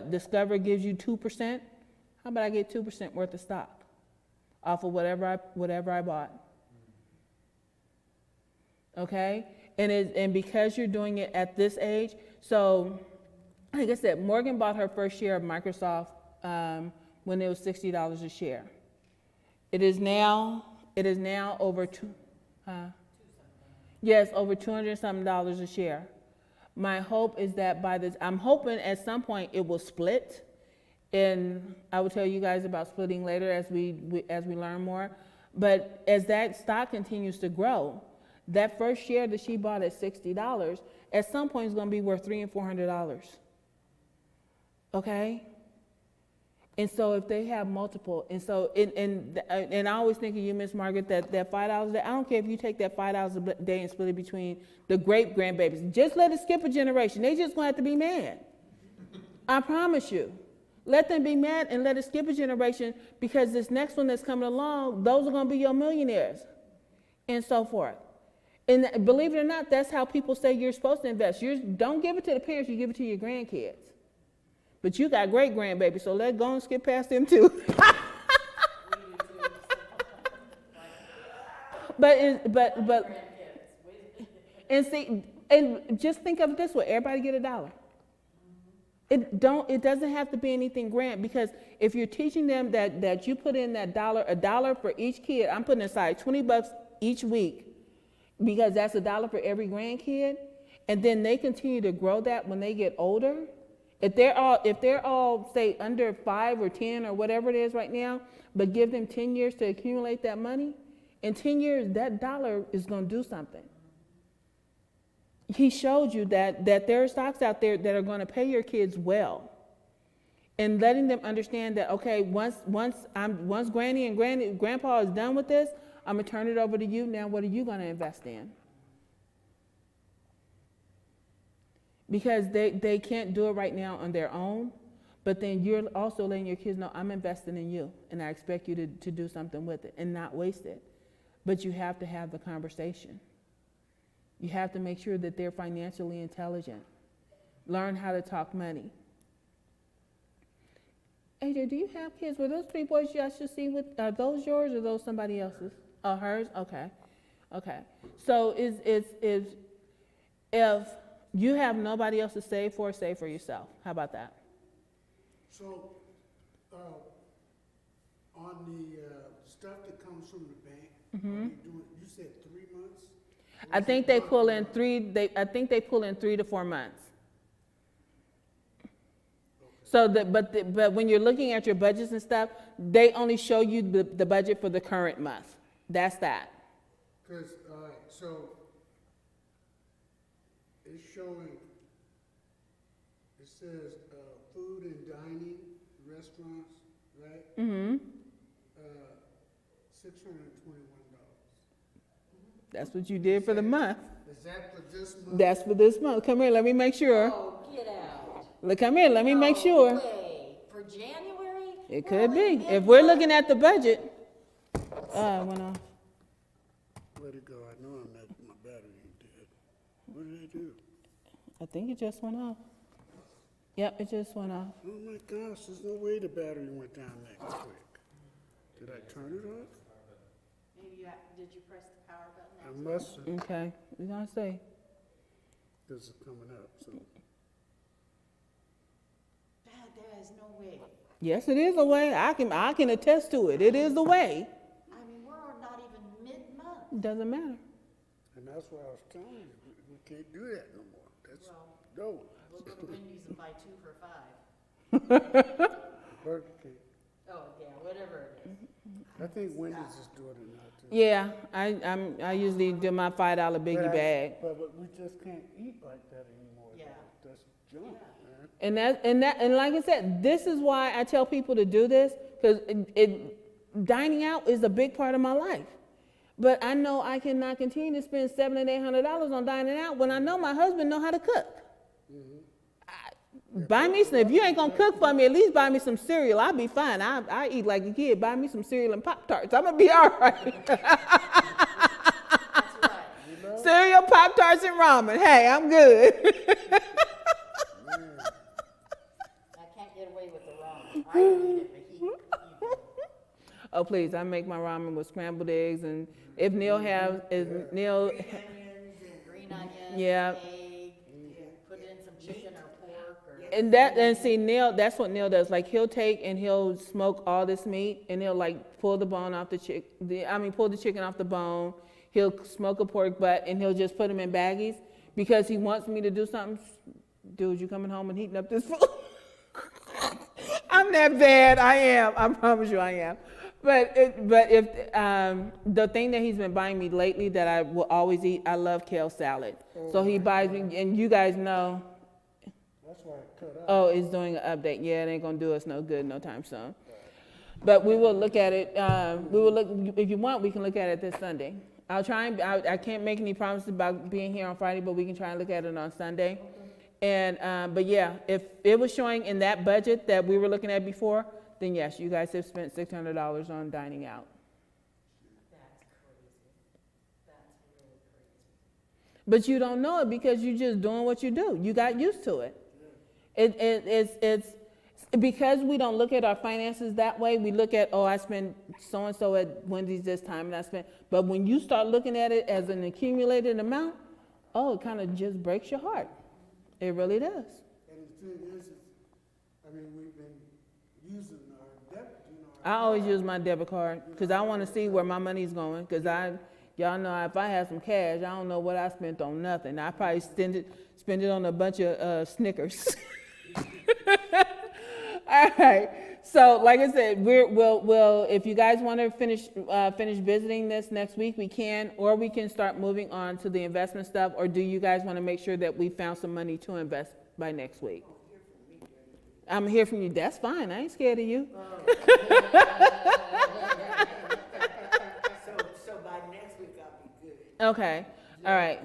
Discover gives you 2%. How about I get 2% worth of stock off of whatever I bought? Okay, and because you're doing it at this age, so like I said, Morgan bought her first share of Microsoft when it was $60 a share. It is now over over $200 something a share. My hope is that I'm hoping at some point it will split, and I will tell you guys about splitting later as we learn more. But as that stock continues to grow, that first share that she bought at $60 at some point is going to be worth $300 and $400. Okay. And so if they have multiple, and so and I always think of you, Miss Margaret, that $5 a day. I don't care if you take that $5 a day and split it between the great grandbabies. Just let it skip a generation. They just gonna have to be mad. I promise you. Let them be mad and let it skip a generation, because this next one that's coming along, those are gonna be your millionaires, and so forth. And believe it or not, that's how people say you're supposed to invest. You don't give it to the parents, you give it to your grandkids. But you got great grandbabies, so let's go and skip past them too. But and see, and just think of it this way: everybody get $1. It doesn't have to be anything grand, because if you're teaching them that you put in that $1 for each kid, I'm putting aside $20 each week, because that's $1 for every grandkid, and then they continue to grow that when they get older. If they're all say under 5 or 10 or whatever it is right now, but give them 10 years to accumulate that money, in 10 years that $1 is going to do something. He showed you that there are stocks out there that are going to pay your kids well, and letting them understand that, okay, once Granny and Grandpa is done with this, I'm gonna turn it over to you. Now, what are you going to invest in? Because they can't do it right now on their own, but then you're also letting your kids know, I'm investing in you, and I expect you to do something with it and not waste it. But you have to have the conversation. You have to make sure that they're financially intelligent. Learn how to talk money. AJ, do you have kids? Were those 3 boys you should see are those yours or those somebody else's? Oh, hers? Okay. Okay, so is, if you have nobody else to save for yourself. How about that? So, on the, stuff that comes from the bank, are they doing, you said 3 months? Or I is think it they month pull to in month? I think they pull in 3 to 4 months. So but when you're looking at your budgets and stuff, they only show you the budget for the current month. That's that. Cause, alright, so, it's showing, it says, food and dining, restaurants, right? Mm-hmm. $621. That's what you did for the month. Is that for this month? That's for this month. Come here, let me make sure. Oh, get out. Look, come here, let me make No sure. way. For January? It We're could only be. If we're mid-month. looking at the budget, went off. Where'd it go? I know my battery ain't dead. What did I do? I think it just went off. Yep, it just went off. Oh my gosh, there's no way the battery went down that quick. Did I turn it off? Maybe did you press the power button? I must have, Okay, we're gonna see. this is coming up, so. Dad, there is no way. Yes, it is a way. I can attest to it. It is a way. I mean, we're not even mid-month. Doesn't matter. And that's why I was telling you, we can't do that no more. That's, Well, no. we'll go to Wendy's and buy 2 for $5. Burger King. Oh, yeah, whatever it is. I think Wendy's is doing it now too. Yeah, I usually do my $5 biggie bag. But we just can't eat like that anymore. Yeah. That's junk, man. And like I said, this is why I tell people to do this, because dining out is a big part of my life. But I know I cannot continue to spend $700 and $800 on dining out when I know my husband know how to cook. Buy me some. If you ain't gonna cook for me, at least buy me some cereal. I'll be fine. I eat like a kid. Buy me some cereal and Pop-Tarts. I'm gonna be all right. That's right. Cereal, Pop-Tarts, and ramen. Hey, I'm good. I can't get away with the ramen. I eat it, but he Oh, please, I make my ramen with scrambled eggs, and if Neil Neil, green onions, Yeah. egg, put in some chicken or pork or. and see Neil, that's what Neil does. Like he'll take and he'll smoke all this meat, and he'll like pull the bone off pull the chicken off the bone. He'll smoke a pork butt, and he'll just put them in baggies because he wants me to do something. Dude, you coming home and heating up this food? I'm that bad. I am. I promise you, I am. But if the thing that he's been buying me lately that I will always eat, I love kale salad. So he buys me, and you guys know, That's why I cut out. oh, it's doing an update. Yeah, it ain't gonna do us no good no time soon. But we will look at it. If you want, we can look at it this Sunday. I'll try and I can't make any promises about being here on Friday, but we can try and look at it on Sunday. And but yeah, if it was showing in that budget that we were looking at before, then yes, you guys have spent $600 on dining out. That's crazy. That's really crazy. But you don't know it because you're just doing what you do. You got used to it. It's because we don't look at our finances that way. We look at, oh, I spent so-and-so at Wendy's this time, and I spent, but when you start looking at it as an accumulated amount, oh, it kind of just breaks your heart. It really does. And the thing is, I mean, we've been using our debit, I always use my debit card because I want to see where my money's going. Because y'all know if I have some cash, I don't know what I spent on nothing. I probably spend it on a bunch of Snickers. All right. So, like I said, we'll if you guys want to finish visiting this next week, we can, or we can start moving on to the investment stuff. Or do you guys want to make sure that we found some money to invest by next week? I'm here from you. That's fine. I ain't scared of you. So by next week I'll be good. Okay. All right. I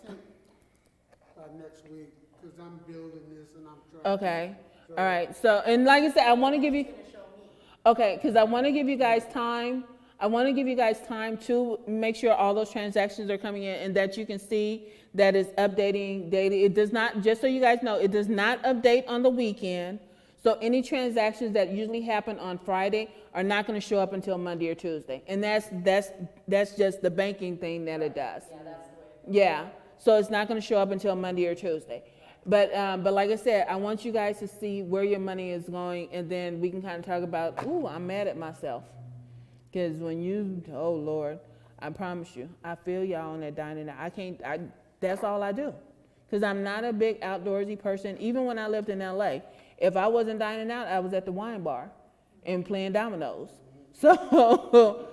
think by next week, because I'm building this and I'm trying. Okay. All right. So, and like I said, I want to give you. Okay, because I want to give you guys time. I want to give you guys time to make sure all those transactions are coming in and that you can see that it's updating daily. It does not, just so you guys know, it does not update on the weekend. So any transactions that usually happen on Friday are not gonna show up until Monday or Tuesday. And that's just the banking thing that it does. Yeah, that's the way. Yeah, so it's not gonna show up until Monday or Tuesday. But like I said, I want you guys to see where your money is going, and then we can kind of talk about, ooh, I'm mad at myself. Because when you, oh Lord, I promise you, I feel y'all on that dining out. That's all I do. Because I'm not a big outdoorsy person. Even when I lived in LA, if I wasn't dining out, I was at the wine bar and playing dominoes. So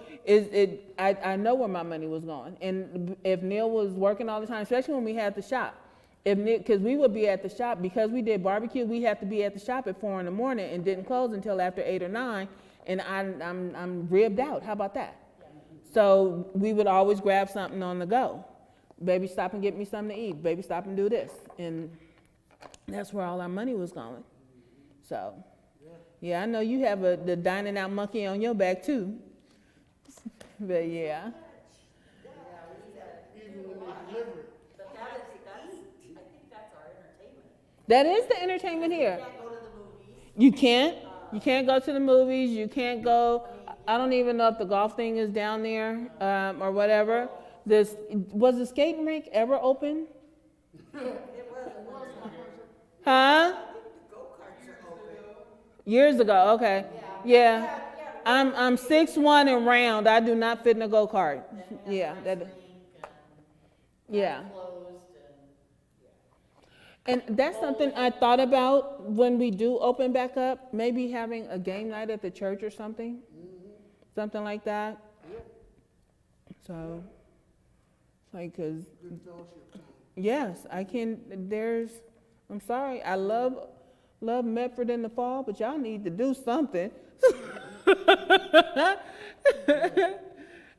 I know where my money was going. And if Neil was working all the time, especially when we had the shop, because we would be at the shop, because we did barbecue, we had to be at the shop at 4 in the morning and didn't close until after 8 or 9, and I'm ribbed out. How about that? So we would always grab something on the go. Baby, stop and get me something to eat. Baby, stop and do this. And that's where all our money was going. So, yeah, I know you have the dining out monkey on your back too. But yeah. Even when they deliver it. But I think that's our entertainment. That is the entertainment here. Can't go to the movies. You can't. You can't go to the movies. You can't go. I don't even know if the golf thing is down there or whatever. Was the skating rink ever open? Huh? Years ago. Okay. Yeah. I'm 6'1" and round. I do not fit in a go-kart. Yeah. Yeah. And that's something I thought about when we do open back up, maybe having a game night at the church or something, something like that. So, like, cause, yes, I can, I'm sorry, I love Medford in the fall, but y'all need to do something.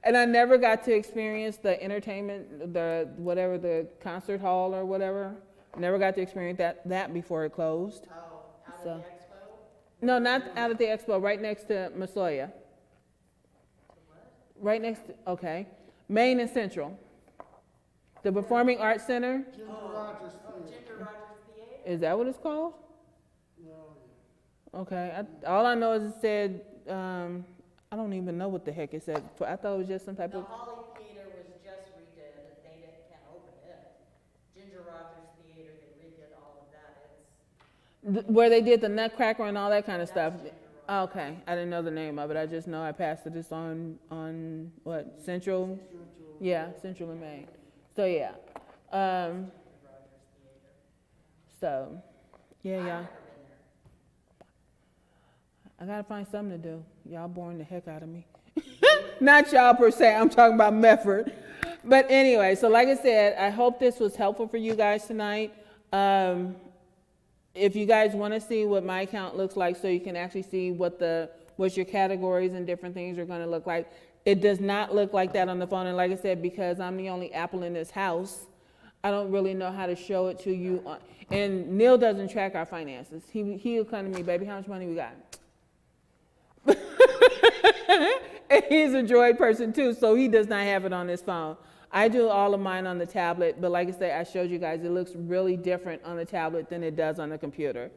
And I never got to experience the entertainment, the concert hall or whatever. Never got to experience that before it closed. Oh, out So- of the expo? No, not out at the expo, right next to Masoya. Right next to, okay. Main and Central. The Performing Arts Center, Ginger Rogers Theater. Ginger Rogers Theater? is that what it's called? No, Okay, all I know is it said, I don't even know what the heck it said. I thought it was just some type The of, Holly Theater was just redid, and can't open it. Ginger Rogers Theater, they redid all of that, it's. where they did the Nutcracker and all that kind of stuff. Okay, I didn't know the name of it. I just know I passed it on what, Central? Yeah, Central and Main. So, yeah. So, yeah. I gotta find something to do. Y'all boring the heck out of me. Not y'all per se, I'm talking about Medford. But anyway, so like I said, I hope this was helpful for you guys tonight. If you guys want to see what my account looks like, so you can actually see what your categories and different things are going to look like. It does not look like that on the phone. And like I said, because I'm the only Apple in this house, I don't really know how to show it to you. And Neil doesn't track our finances. He'll come to me, baby, how much money we got? And he's a Droid person too, so he does not have it on his phone. I do all of mine on the tablet, but like I said, I showed you guys, it looks really different on the tablet than it does on the computer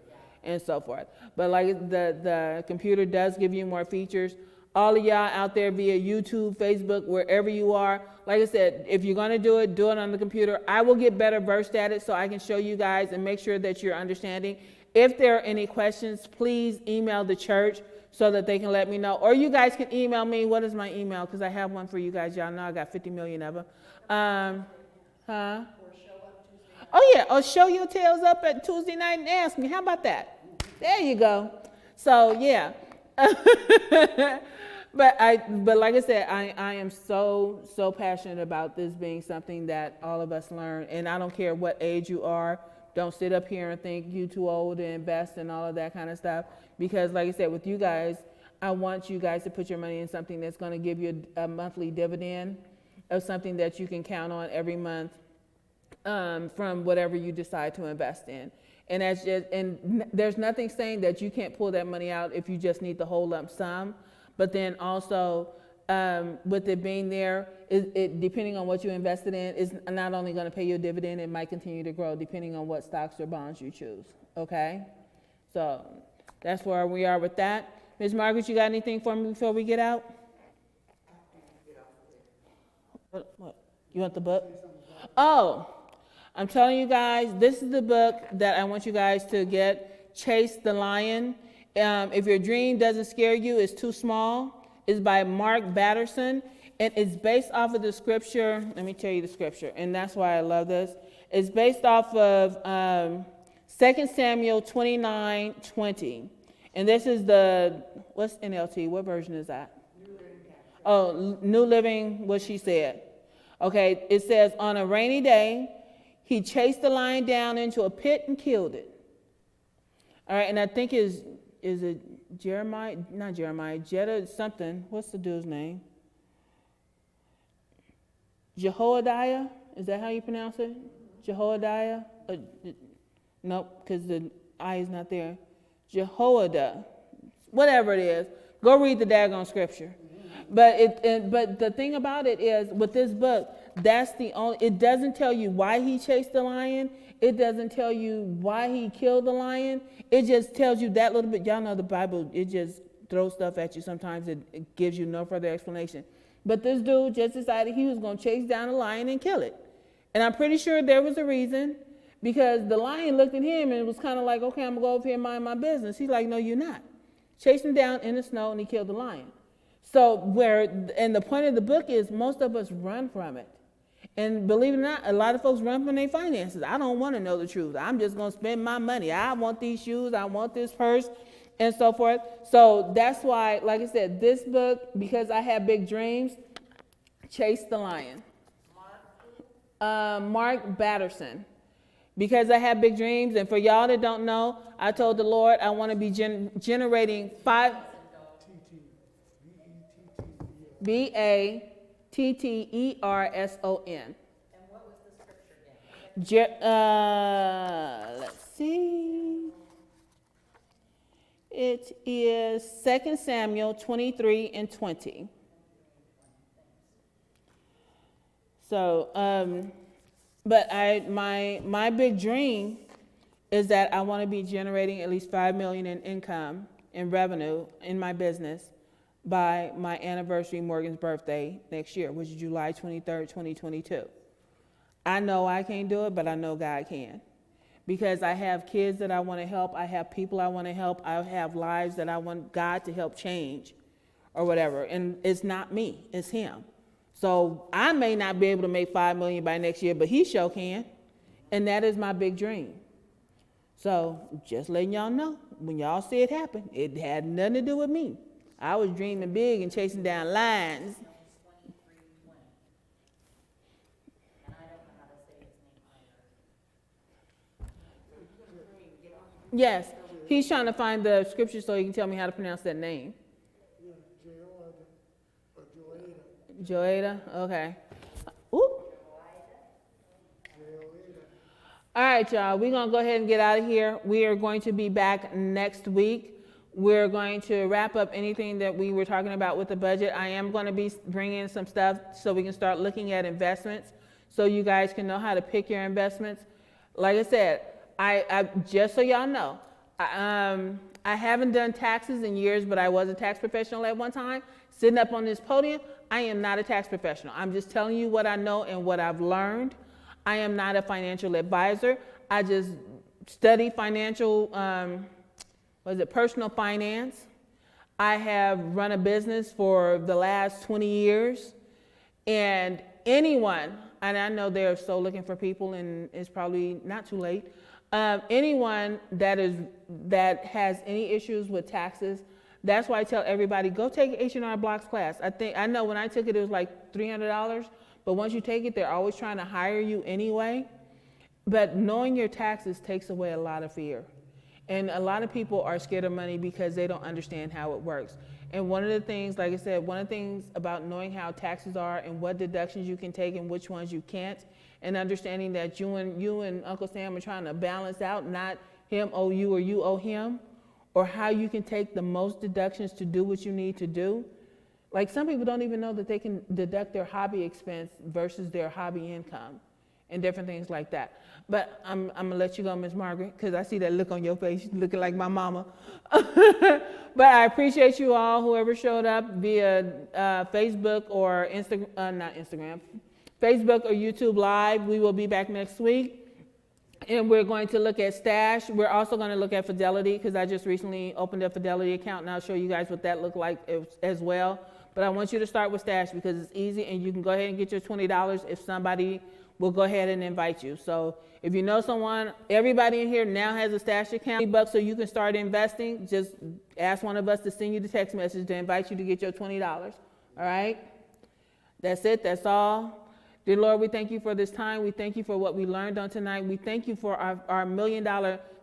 and so forth. But like the computer does give you more features. All of y'all out there via YouTube, Facebook, wherever you are, like I said, if you're gonna do it on the computer. I will get better versed at it so I can show you guys and make sure that you're understanding. If there are any questions, please email the church so that they can let me know. Or you guys can email me. What is my email? Because I have one for you guys. Y'all know I got 50 million of them. Oh, yeah. Or show your tails up at Tuesday night and ask me. How about that? There you go. So, yeah. But like I said, I am so passionate about this being something that all of us learn. And I don't care what age you are. Don't sit up here and think you too old to invest and all of that kind of stuff. Because like I said, with you guys, I want you guys to put your money in something that's going to give you a monthly dividend of something that you can count on every month from whatever you decide to invest in. And that's just, and there's nothing saying that you can't pull that money out if you just need the whole lump sum. But then also, with it being there, it depending on what you invested in, is not only going to pay you a dividend, it might continue to grow depending on what stocks or bonds you choose. Okay, so That's where we are with that. Ms. Margaret, you got anything for me before we get out? What? You want the book? Oh, I'm telling you guys, this is the book that I want you guys to get, Chase the Lion. If your dream doesn't scare you, it's too small. It's by Mark Batterson, and it's based off of the scripture. Let me tell you the scripture, and that's why I love this. It's based off of 2 Samuel 29:20. And this is what's NLT? What version is that? Oh, New Living, what she said. Okay, it says, on a rainy day, he chased the lion down into a pit and killed it. All right, and I think is it Jeremiah? Not Jeremiah, Jeddah something. What's the dude's name? Jehoiada? Is that how you pronounce it? Jehoiada? Nope, because the I is not there. Jehoiada, whatever it is. Go read the daggone scripture. But but the thing about it is, with this book, that's the only. It doesn't tell you why he chased the lion. It doesn't tell you why he killed the lion. It just tells you that little bit. Y'all know the Bible. It just throws stuff at you. Sometimes it gives you no further explanation. But this dude just decided he was going to chase down a lion and kill it. And I'm pretty sure there was a reason, because the lion looked at him and was kind of like, okay, I'm going to go over here and mind my business. He's like, no, you're not. Chased him down in the snow and he killed the lion. So and the point of the book is, most of us run from it. And believe it or not, a lot of folks run from their finances. I don't want to know the truth. I'm just going to spend my money. I want these shoes. I want this purse, and so forth. So that's why, like I said, this book, because I have big dreams, Chase the Lion. Mark Batterson. Because I have big dreams, and for y'all that don't know, I told the Lord I want to be generating BATTERSON. And what was the scripture again? Let's see. It is 2 Samuel 23:20. So, but my big dream is that I want to be generating at least $5 million in income and revenue in my business by my anniversary, Morgan's birthday next year, which is July 23rd, 2022. I know I can't do it, but I know God can. Because I have kids that I want to help, I have people I want to help, I have lives that I want God to help change or whatever. And it's not me, it's him. So I may not be able to make $5 million by next year, but he sure can. And that is my big dream. So just letting y'all know, when y'all see it happen, it had nothing to do with me. I was dreaming big and chasing down lions. 23:20. And I don't know how to say his name either. Yes, he's trying to find the scripture so he can tell me how to pronounce that name. Yeah, Jehoiada, or Joada. Joada, okay. Ooh. Jehoiada. All right, y'all, we're going to go ahead and get out of here. We are going to be back next week. We're going to wrap up anything that we were talking about with the budget. I am going to be bringing in some stuff so we can start looking at investments so you guys can know how to pick your investments. Like I said, I just so y'all know, I haven't done taxes in years, but I was a tax professional at one time. Sitting up on this podium, I am not a tax professional. I'm just telling you what I know and what I've learned. I am not a financial advisor. I just study financial personal finance. I have run a business for the last 20 years. And anyone, and I know they're so looking for people and it's probably not too late, anyone that has any issues with taxes, that's why I tell everybody, go take H&R Block's class. I know when I took it, it was like $300, but once you take it, they're always trying to hire you anyway. But knowing your taxes takes away a lot of fear. And a lot of people are scared of money because they don't understand how it works. And one of the things, like I said, one of the things about knowing how taxes are and what deductions you can take and which ones you can't, and understanding that you and Uncle Sam are trying to balance out, not him owe you or you owe him, or how you can take the most deductions to do what you need to do. Like some people don't even know that they can deduct their hobby expense versus their hobby income. and different things like that. But I'm gonna let you go, Ms. Margaret, because I see that look on your face, you looking like my mama. But I appreciate you all, whoever showed up via Facebook or not Instagram, Facebook or YouTube Live. We will be back next week. And we're going to look at Stash. We're also going to look at Fidelity, because I just recently opened a Fidelity account, and I'll show you guys what that looked like as well. But I want you to start with Stash because it's easy, and you can go ahead and get your $20 if somebody will go ahead and invite you. So if you know someone, everybody in here now has a Stash account, $20 so you can start investing. Just ask one of us to send you the text message to invite you to get your $20. All right? That's it. That's all. Dear Lord, we thank you for this time. We thank you for what we learned on tonight. We thank you for our $1 million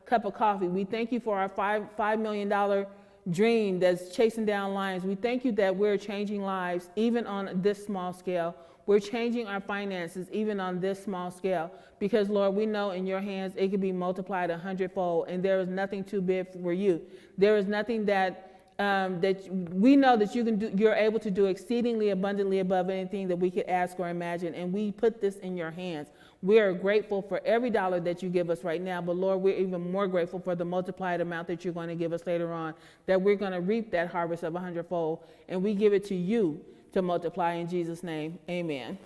cup of coffee. We thank you for our $5 million dream that's chasing down lions. We thank you that we're changing lives even on this small scale. We're changing our finances even on this small scale because, Lord, we know in your hands it can be multiplied 100-fold, and there is nothing too big for you. There is nothing that we know that you can do. You're able to do exceedingly abundantly above anything that we could ask or imagine, and we put this in your hands. We are grateful for every dollar that you give us right now, but Lord, we're even more grateful for the multiplied amount that you're going to give us later on, that we're going to reap that harvest of 100-fold, and we give it to you to multiply in Jesus' name. Amen.